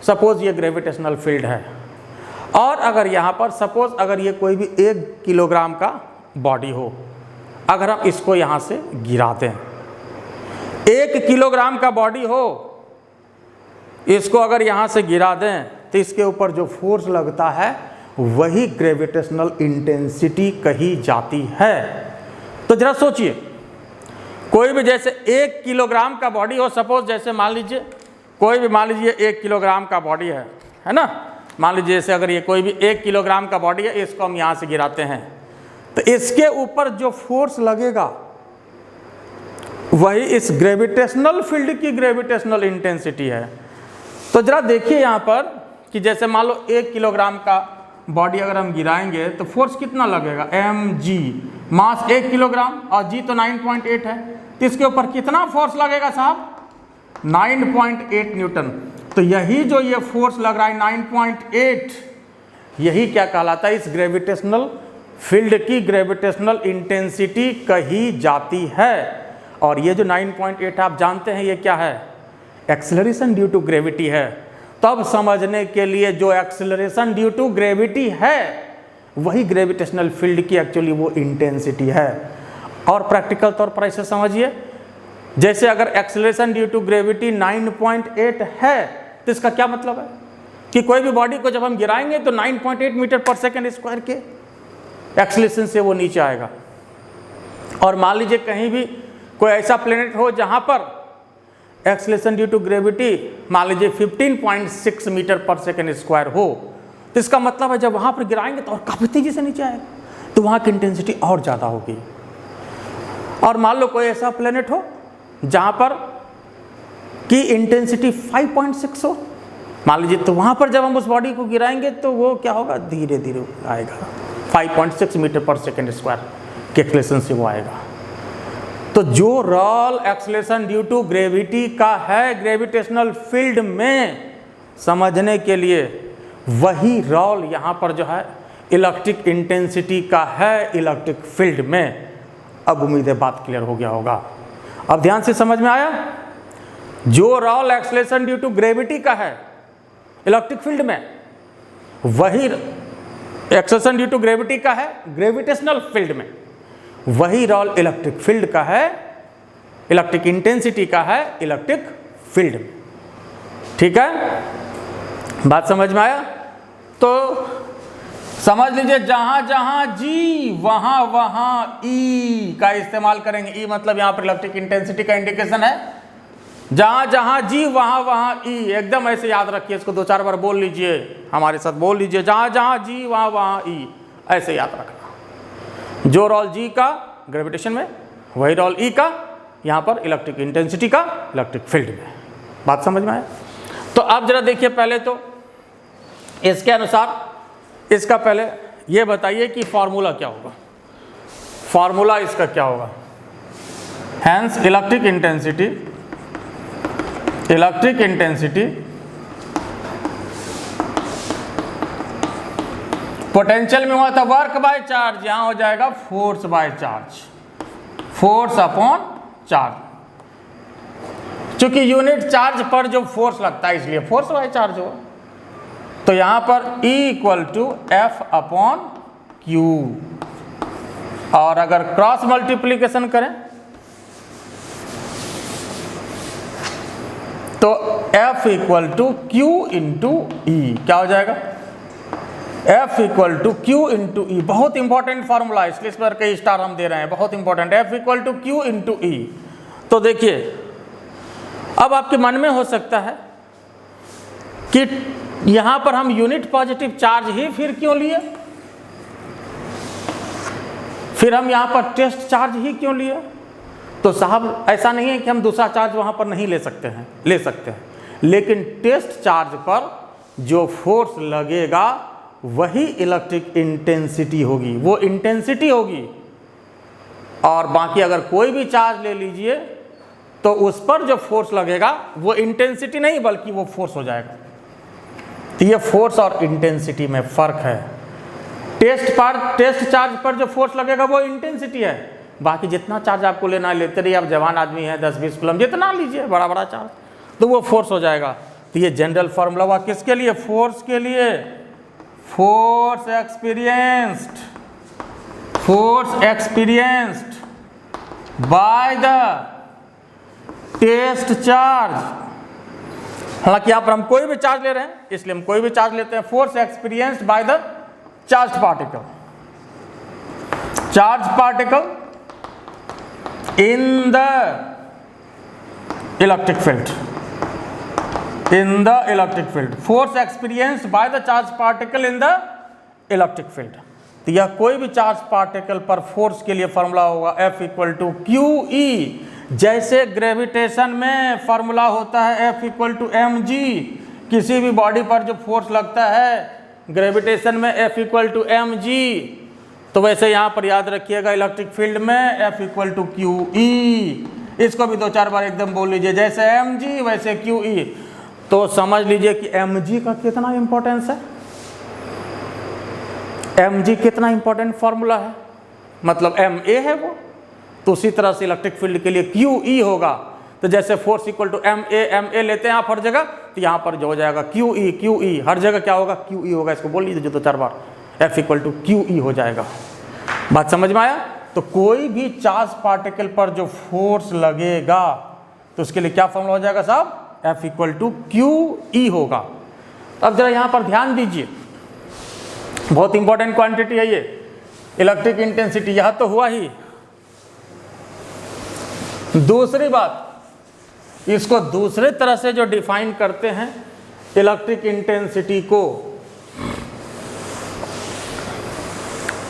सपोज ये ग्रेविटेशनल फील्ड है और अगर यहाँ पर सपोज अगर ये कोई भी 1 किलोग्राम का बॉडी हो, अगर हम इसको यहाँ से गिरा दें, 1 किलोग्राम का बॉडी हो, इसको अगर यहाँ से गिरा दें तो इसके ऊपर जो फोर्स लगता है वही ग्रेविटेशनल इंटेंसिटी कही जाती है। तो जरा सोचिए, कोई भी जैसे 1 किलोग्राम का बॉडी हो, सपोज जैसे मान लीजिए कोई भी, मान लीजिए 1 किलोग्राम का बॉडी है ना। मान लीजिए जैसे अगर ये कोई भी 1 किलोग्राम का बॉडी है, इसको हम यहाँ से गिराते हैं तो इसके ऊपर जो फोर्स लगेगा वही इस ग्रेविटेशनल फील्ड की ग्रेविटेशनल इंटेंसिटी है। तो जरा देखिए यहाँ पर कि जैसे मान लो 1 किलोग्राम का बॉडी अगर हम गिराएंगे तो फोर्स कितना लगेगा? mg, मास 1 किलोग्राम और g तो 9.8 है, तो इसके ऊपर कितना फोर्स लगेगा साहब? 9.8 न्यूटन। तो यही जो ये फोर्स लग रहा है 9.8, यही क्या कहलाता है? इस ग्रेविटेशनल फील्ड की ग्रेविटेशनल इंटेंसिटी कही जाती है। और ये जो 9.8 आप जानते हैं ये क्या है? एक्सेलरेशन ड्यू टू ग्रेविटी है। तब समझने के लिए जो एक्सेलरेशन ड्यू टू ग्रेविटी है वही ग्रेविटेशनल फील्ड की एक्चुअली वो इंटेंसिटी है। और प्रैक्टिकल तौर पर ऐसे समझिए, जैसे अगर एक्सेलरेशन ड्यू टू ग्रेविटी 9.8 है तो इसका क्या मतलब है कि कोई भी बॉडी को जब हम गिराएंगे तो 9.8 मीटर पर सेकेंड स्क्वायर के एक्सेलरेशन से वो नीचे आएगा। और मान लीजिए कहीं भी कोई ऐसा प्लेनेट हो जहां पर एक्सेलरेशन ड्यू टू ग्रेविटी मान लीजिए 15.6 मीटर पर सेकेंड स्क्वायर हो, तो इसका मतलब है जब वहां पर गिराएंगे तो और काफी तेजी से नीचे आएगा, तो वहां की इंटेंसिटी और ज़्यादा होगी। और मान लो कोई ऐसा प्लेनेट हो जहां पर की इंटेंसिटी 5.6 हो, मान लीजिए, तो वहां पर जब हम उस बॉडी को गिराएंगे तो वो क्या होगा? धीरे धीरे आएगा, 5.6 मीटर पर सेकेंड स्क्वायर के एक्सेलरेशन से वो आएगा। तो जो role acceleration due to gravity का है ग्रेविटेशनल फील्ड में समझने के लिए, वही रोल यहाँ पर जो है इलेक्ट्रिक इंटेंसिटी का है इलेक्ट्रिक फील्ड में। अब उम्मीद है बात क्लियर हो गया होगा। अब ध्यान से समझ में आया, जो role acceleration due to gravity का है इलेक्ट्रिक फील्ड में, वही एक्सेलरेशन ड्यू टू ग्रेविटी का है ग्रेविटेशनल फील्ड में, वही रोल इलेक्ट्रिक फील्ड का है, इलेक्ट्रिक इंटेंसिटी का है इलेक्ट्रिक फील्ड में। ठीक है, बात समझ में आया? तो समझ लीजिए जहां जहां जी वहां वहां ई का इस्तेमाल करेंगे। ई मतलब यहां पर इलेक्ट्रिक इंटेंसिटी का इंडिकेशन है। जहां जहां जी वहां वहां ई, एकदम ऐसे याद रखिए, इसको 2-4 बार बोल लीजिए, हमारे साथ बोल लीजिए, जहां जहां जी वहां वहां ई, ऐसे याद रखना। जो रोल जी का ग्रेविटेशन में, वही रोल ई का यहां पर इलेक्ट्रिक इंटेंसिटी का इलेक्ट्रिक फील्ड में। बात समझ में आया? तो अब जरा देखिए, पहले तो इसके अनुसार इसका पहले ये बताइए कि फॉर्मूला क्या होगा। फॉर्मूला इसका क्या होगा? हैंस इलेक्ट्रिक इंटेंसिटी पोटेंशियल में हुआ था वर्क बाय चार्ज, यहां हो जाएगा force by charge, force upon charge. चूंकि यूनिट चार्ज पर जो फोर्स लगता है इसलिए फोर्स बाय चार्ज हुआ। तो यहां पर E equal to F upon Q, और अगर क्रॉस मल्टीप्लीकेशन करें तो F equal to Q into E, क्या हो जाएगा? F equal to Q into E. बहुत इंपॉर्टेंट फॉर्मूला, इसलिए इस पर कई स्टार हम दे रहे हैं, बहुत important. F equal to Q into E. तो देखिए, अब आपके मन में हो सकता है कि यहां पर हम यूनिट पॉजिटिव चार्ज ही फिर क्यों लिए, फिर हम यहां पर टेस्ट चार्ज ही क्यों लिए? तो साहब ऐसा नहीं है कि हम दूसरा चार्ज वहां पर नहीं ले सकते हैं, ले सकते हैं, लेकिन टेस्ट चार्ज पर जो फोर्स लगेगा वही इलेक्ट्रिक इंटेंसिटी होगी, वो इंटेंसिटी होगी। और बाकी अगर कोई भी चार्ज ले लीजिए तो उस पर जो फोर्स लगेगा वो इंटेंसिटी नहीं बल्कि वो फोर्स हो जाएगा। तो ये फोर्स और इंटेंसिटी में फर्क है। टेस्ट चार्ज पर जो फोर्स लगेगा वो इंटेंसिटी है, बाकी जितना चार्ज आपको लेना लेते रहिए, आप जवान आदमी हैं, 10-20 कूलम जितना लीजिए बड़ा बड़ा चार्ज, तो वो फोर्स हो जाएगा। तो ये जनरल फॉर्मूला हुआ किसके लिए? फोर्स के लिए। Force experienced by the test charge. हालांकि यहाँ पर हम कोई भी चार्ज ले रहे हैं, इसलिए हम कोई भी चार्ज लेते हैं। Force experienced by the charge particle in the electric field, force experienced by the charge particle in the electric field. तो यह कोई भी चार्ज पार्टिकल पर फोर्स के लिए फॉर्मूला होगा F equal to Q E. जैसे ग्रेविटेशन में फॉर्मूला होता है F इक्वल टू mg, किसी भी बॉडी पर जो फोर्स लगता है ग्रेविटेशन में F इक्वल टू mg, तो वैसे यहाँ पर याद रखिएगा इलेक्ट्रिक फील्ड में F equal to Q E. इसको भी 2-4 बार एकदम बोल लीजिए, जैसे mg वैसे क्यू ई। तो समझ लीजिए कि mg का कितना इंपॉर्टेंस है, mg कितना इंपॉर्टेंट फॉर्मूला है, मतलब ma है वो। तो उसी तरह से इलेक्ट्रिक फील्ड के लिए QE होगा। तो जैसे फोर्स इक्वल टू ma लेते हैं आप हर जगह, तो यहाँ पर जो हो जाएगा QE, हर जगह क्या होगा? QE होगा। इसको बोल लीजिए 2-4 बार, F इक्वल टू QE हो जाएगा। बात समझ में आया? तो कोई भी चार्ज पार्टिकल पर जो फोर्स लगेगा तो उसके लिए क्या फॉर्मूला हो जाएगा साहब? F इक्वल टू QE होगा। अब जरा यहाँ पर ध्यान दीजिए, बहुत इंपॉर्टेंट क्वांटिटी है ये इलेक्ट्रिक इंटेंसिटी। यह तो हुआ ही। दूसरी बात, इसको दूसरे तरह से जो डिफाइन करते हैं इलेक्ट्रिक इंटेंसिटी को,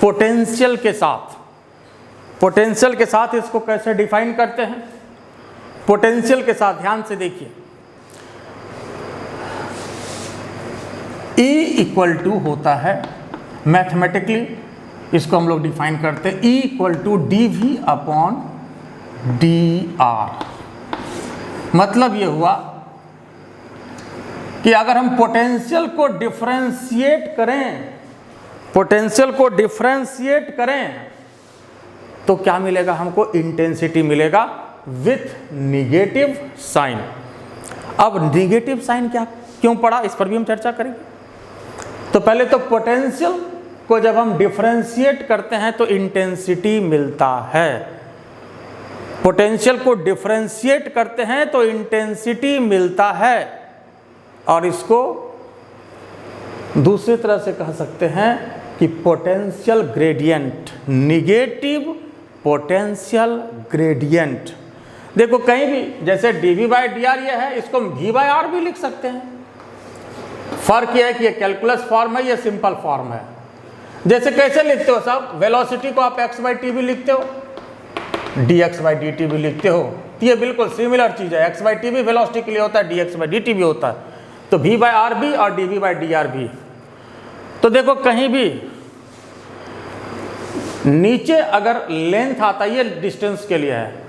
पोटेंशियल के साथ इसको कैसे डिफाइन करते हैं? पोटेंशियल के साथ ध्यान से देखिए, E इक्वल टू होता है मैथमेटिकली, इसको हम लोग डिफाइन करते हैं E equal to dV upon dr। मतलब ये हुआ कि अगर हम पोटेंशियल को डिफरेंशिएट करें, तो क्या मिलेगा हमको, इंटेंसिटी मिलेगा विथ निगेटिव साइन। अब निगेटिव साइन क्या क्यों पड़ा, इस पर भी हम चर्चा करेंगे। तो पहले तो पोटेंशियल को जब हम डिफरेंशिएट करते हैं तो इंटेंसिटी मिलता है, पोटेंशियल को डिफरेंशिएट करते हैं तो इंटेंसिटी मिलता है। और इसको दूसरी तरह से कह सकते हैं कि potential gradient, negative potential gradient. देखो कहीं भी जैसे dv/dr ये है, इसको v/r भी लिख सकते हैं। फर्क यह है कि ये कैलकुलस फॉर्म है, ये सिंपल फॉर्म है। जैसे कैसे लिखते हो साहब, वेलोसिटी को आप x/t भी लिखते हो, dx/dt भी लिखते हो, तो ये बिल्कुल सिमिलर चीज है। x/t भी वेलोसिटी के लिए होता है, dx/dt भी होता है, तो v/r भी और dv/dr भी। तो देखो कहीं भी नीचे अगर लेंथ आता है, ये डिस्टेंस के लिए है,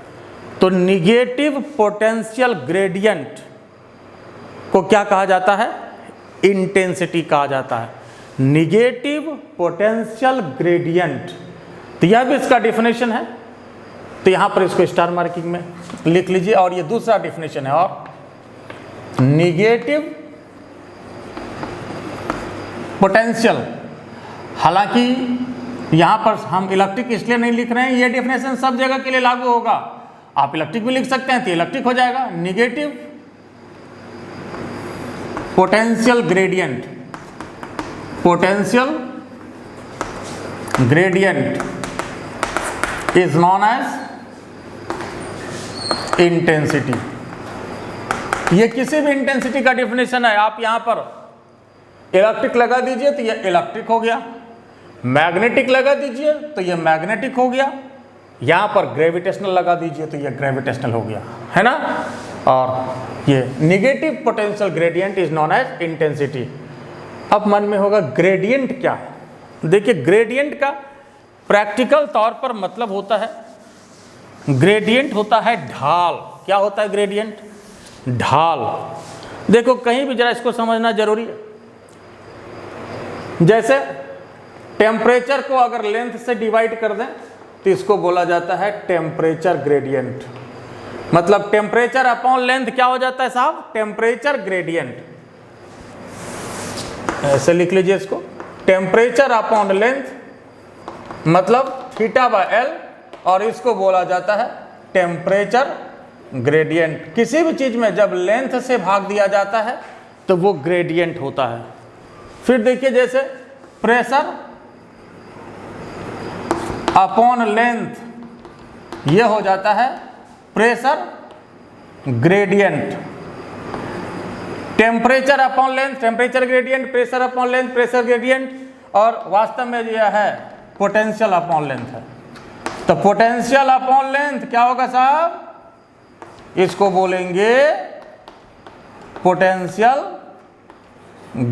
तो निगेटिव पोटेंशियल ग्रेडियंट को क्या कहा जाता है, इंटेंसिटी कहा जाता है, निगेटिव पोटेंशियल ग्रेडियंट। तो यह भी इसका डिफिनेशन है, तो यहां पर इसको स्टार मार्किंग में लिख लीजिए। और ये दूसरा डिफिनेशन है, और निगेटिव पोटेंशियल, हालांकि यहां पर हम इलेक्ट्रिक इसलिए नहीं लिख रहे हैं, ये डिफिनेशन सब जगह के लिए लागू होगा। आप इलेक्ट्रिक भी लिख सकते हैं तो इलेक्ट्रिक हो जाएगा, negative potential gradient, potential gradient is known as intensity. ये किसी भी इंटेंसिटी का डिफिनेशन है। आप यहां पर इलेक्ट्रिक लगा दीजिए तो ये इलेक्ट्रिक हो गया, मैग्नेटिक लगा दीजिए तो ये मैग्नेटिक हो गया, यहां पर ग्रेविटेशनल लगा दीजिए तो ये ग्रेविटेशनल हो गया, है ना। और ये negative potential gradient is known as intensity. अब मन में होगा ग्रेडियंट क्या है। देखिए ग्रेडियंट का प्रैक्टिकल तौर पर मतलब होता है, ग्रेडियंट होता है ढाल। क्या होता है ग्रेडियंट, ढाल। देखो कहीं भी जरा इसको समझना जरूरी है। जैसे टेम्परेचर को अगर लेंथ से डिवाइड कर दें तो इसको बोला जाता है टेम्परेचर ग्रेडियंट। मतलब टेम्परेचर अपॉन लेंथ क्या हो जाता है साहब, टेम्परेचर ग्रेडियंट। ऐसे लिख लीजिए इसको, टेम्परेचर अपॉन लेंथ मतलब θ/L, और इसको बोला जाता है टेम्परेचर ग्रेडियंट। किसी भी चीज में जब लेंथ से भाग दिया जाता है तो वो ग्रेडियंट होता है। फिर देखिए जैसे प्रेशर अपॉन लेंथ, ये हो जाता है pressure gradient. Temperature upon length temperature gradient, pressure upon length pressure gradient, और वास्तव में यह है पोटेंशियल अपॉन लेंथ है। तो पोटेंशियल अपॉन लेंथ क्या होगा साहब, इसको बोलेंगे पोटेंशियल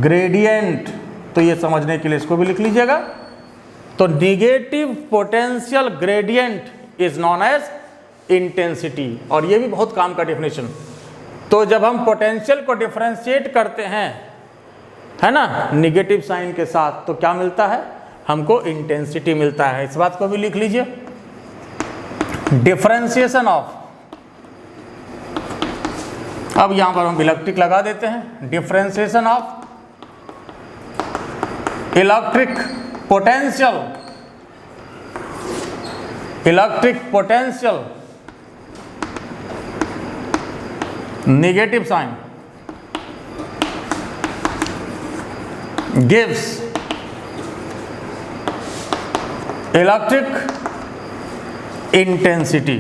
ग्रेडियंट। तो ये समझने के लिए इसको भी लिख लीजिएगा। तो negative potential gradient is known as intensity, और ये भी बहुत काम का डेफिनेशन। तो जब हम पोटेंशियल को डिफरेंशिएट करते हैं, है ना, निगेटिव साइन के साथ, तो क्या मिलता है हमको, इंटेंसिटी मिलता है। इस बात को भी लिख लीजिए, डिफरेंशिएशन ऑफ, अब यहां पर हम इलेक्ट्रिक लगा देते हैं, differentiation of electric potential, electric potential negative sign gives electric intensity।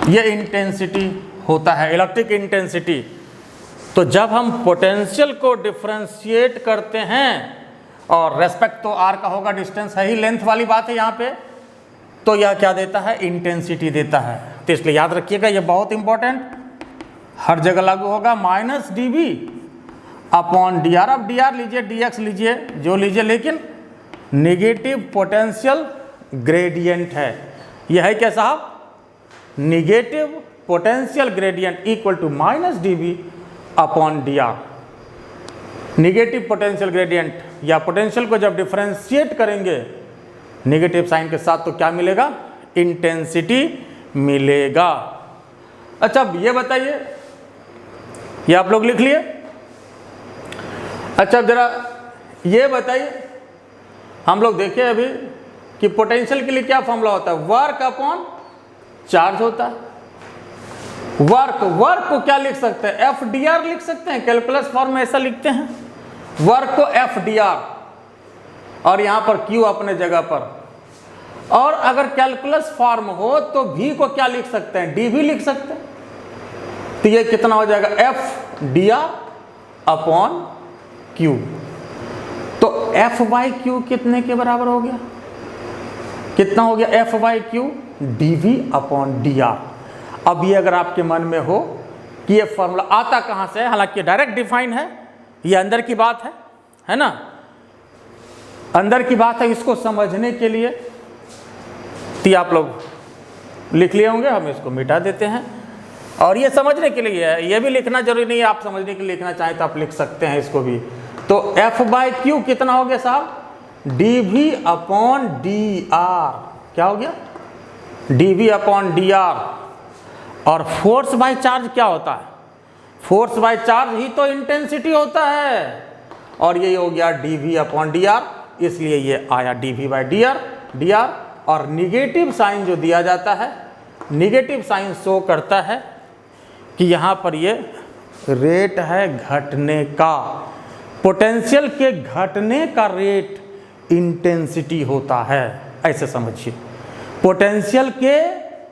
ये इंटेंसिटी होता है, इलेक्ट्रिक इंटेंसिटी। तो जब हम पोटेंशियल को डिफरेंशिएट करते हैं, और रेस्पेक्ट तो आर का होगा, डिस्टेंस है ही, लेंथ वाली बात है यहाँ पे, तो यह क्या देता है, इंटेंसिटी देता है। तो इसलिए याद रखिएगा, ये बहुत इंपॉर्टेंट, हर जगह लागू होगा, -dv अपॉन dr। अब dr लीजिए, dx लीजिए, जो लीजिए, लेकिन निगेटिव पोटेंशियल ग्रेडियंट है। यह है क्या साहब, negative potential gradient equal to -dv upon dr। Negative potential gradient या पोटेंशियल को जब डिफरेंशिएट करेंगे नेगेटिव साइन के साथ तो क्या मिलेगा, इंटेंसिटी मिलेगा। अच्छा अब ये बताइए, ये आप लोग लिख लिए। अच्छा जरा ये बताइए, हम लोग देखें अभी कि पोटेंशियल के लिए क्या फॉर्मूला होता है, वर्क अपॉन चार्ज होता है। वर्क को क्या लिख सकते हैं, एफ डी आर लिख सकते हैं, कैलकुलस फॉर्म में ऐसा लिखते हैं, वर्क को एफ डी आर और यहां पर क्यू अपने जगह पर। और अगर कैलकुलस फॉर्म हो तो भी को क्या लिख सकते हैं, डी भी लिख सकते हैं। तो ये कितना हो जाएगा, F D R upon Q. तो एफ बाई क्यू कितने के बराबर हो गया, कितना हो गया, F by Q D V upon D R. अब ये अगर आपके मन में हो कि ये फॉर्मूला आता कहां से है, हालांकि डायरेक्ट डिफाइन है, ये अंदर की बात है ना, अंदर की बात है। इसको समझने के लिए तो आप लोग लिख लिए होंगे, हम इसको मिटा देते हैं। और ये समझने के लिए है, ये भी लिखना जरूरी नहीं है, आप समझने के लिए लिखना चाहें तो आप लिख सकते हैं इसको भी। तो एफ बाई क्यू कितना हो गया साहब, D V upon D R, क्या हो गया, D V upon D R. और फोर्स बाय चार्ज क्या होता है, फोर्स बाय चार्ज ही तो इंटेंसिटी होता है, और ये हो गया D V upon D R, इसलिए ये आया D V by D R. और निगेटिव साइन जो दिया जाता है, निगेटिव साइन शो करता है कि यहाँ पर ये रेट है घटने का, पोटेंशियल के घटने का रेट इंटेंसिटी होता है, ऐसे समझिए, पोटेंशियल के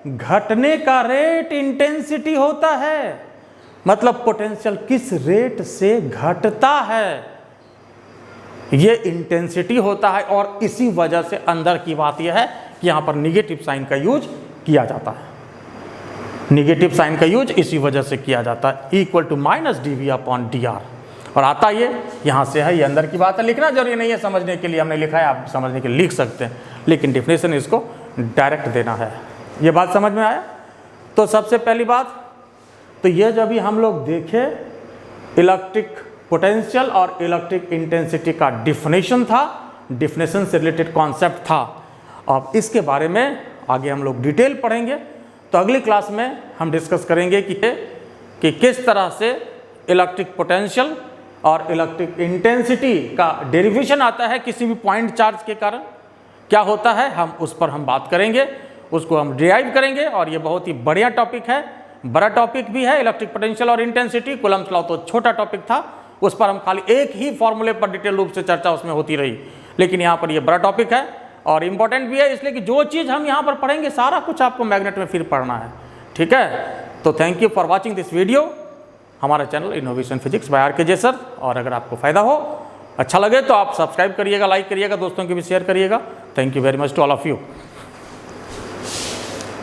घटने का रेट इंटेंसिटी होता है। मतलब पोटेंशियल किस रेट से घटता है ये इंटेंसिटी होता है। और इसी वजह से अंदर की बात यह है कि यहाँ पर निगेटिव साइन का यूज किया जाता है, निगेटिव साइन का यूज इसी वजह से किया जाता है, equal to minus D V upon D R. और आता ये यहाँ से है, ये अंदर की बात है, लिखना जरूरी नहीं है, समझने के लिए हमने लिखा है, आप समझने के लिए लिख सकते हैं, लेकिन डेफिनेशन इसको डायरेक्ट देना है। ये बात समझ में आया। तो सबसे पहली बात तो ये जब भी हम लोग देखें इलेक्ट्रिक पोटेंशियल और इलेक्ट्रिक इंटेंसिटी का डिफिनेशन था, डिफिनेशन से रिलेटेड कॉन्सेप्ट था। अब इसके बारे में आगे हम लोग डिटेल पढ़ेंगे। तो अगली क्लास में हम डिस्कस करेंगे कि किस तरह से इलेक्ट्रिक पोटेंशियल और इलेक्ट्रिक इंटेंसिटी का डेरिवेशन आता है किसी भी पॉइंट चार्ज के कारण, क्या होता है, हम उस पर हम बात करेंगे, उसको हम डिराइव करेंगे। और ये बहुत ही बढ़िया टॉपिक है, बड़ा टॉपिक भी है इलेक्ट्रिक पोटेंशियल और इंटेंसिटी। कूलम्ब्स लॉ तो छोटा टॉपिक था, उस पर हम खाली एक ही फॉर्मूले पर डिटेल रूप से चर्चा उसमें होती रही, लेकिन यहाँ पर ये बड़ा टॉपिक है और इम्पॉर्टेंट भी है, इसलिए कि जो चीज़ हम यहाँ पर पढ़ेंगे सारा कुछ आपको मैग्नेट में फिर पढ़ना है, ठीक है। तो thank you for watching this video, हमारा चैनल इनोवेशन फिजिक्स बाय आर.के. सर। और अगर आपको फ़ायदा हो, अच्छा लगे तो आप सब्सक्राइब करिएगा, लाइक करिएगा, दोस्तों के भी शेयर करिएगा। Thank you very much to all of you.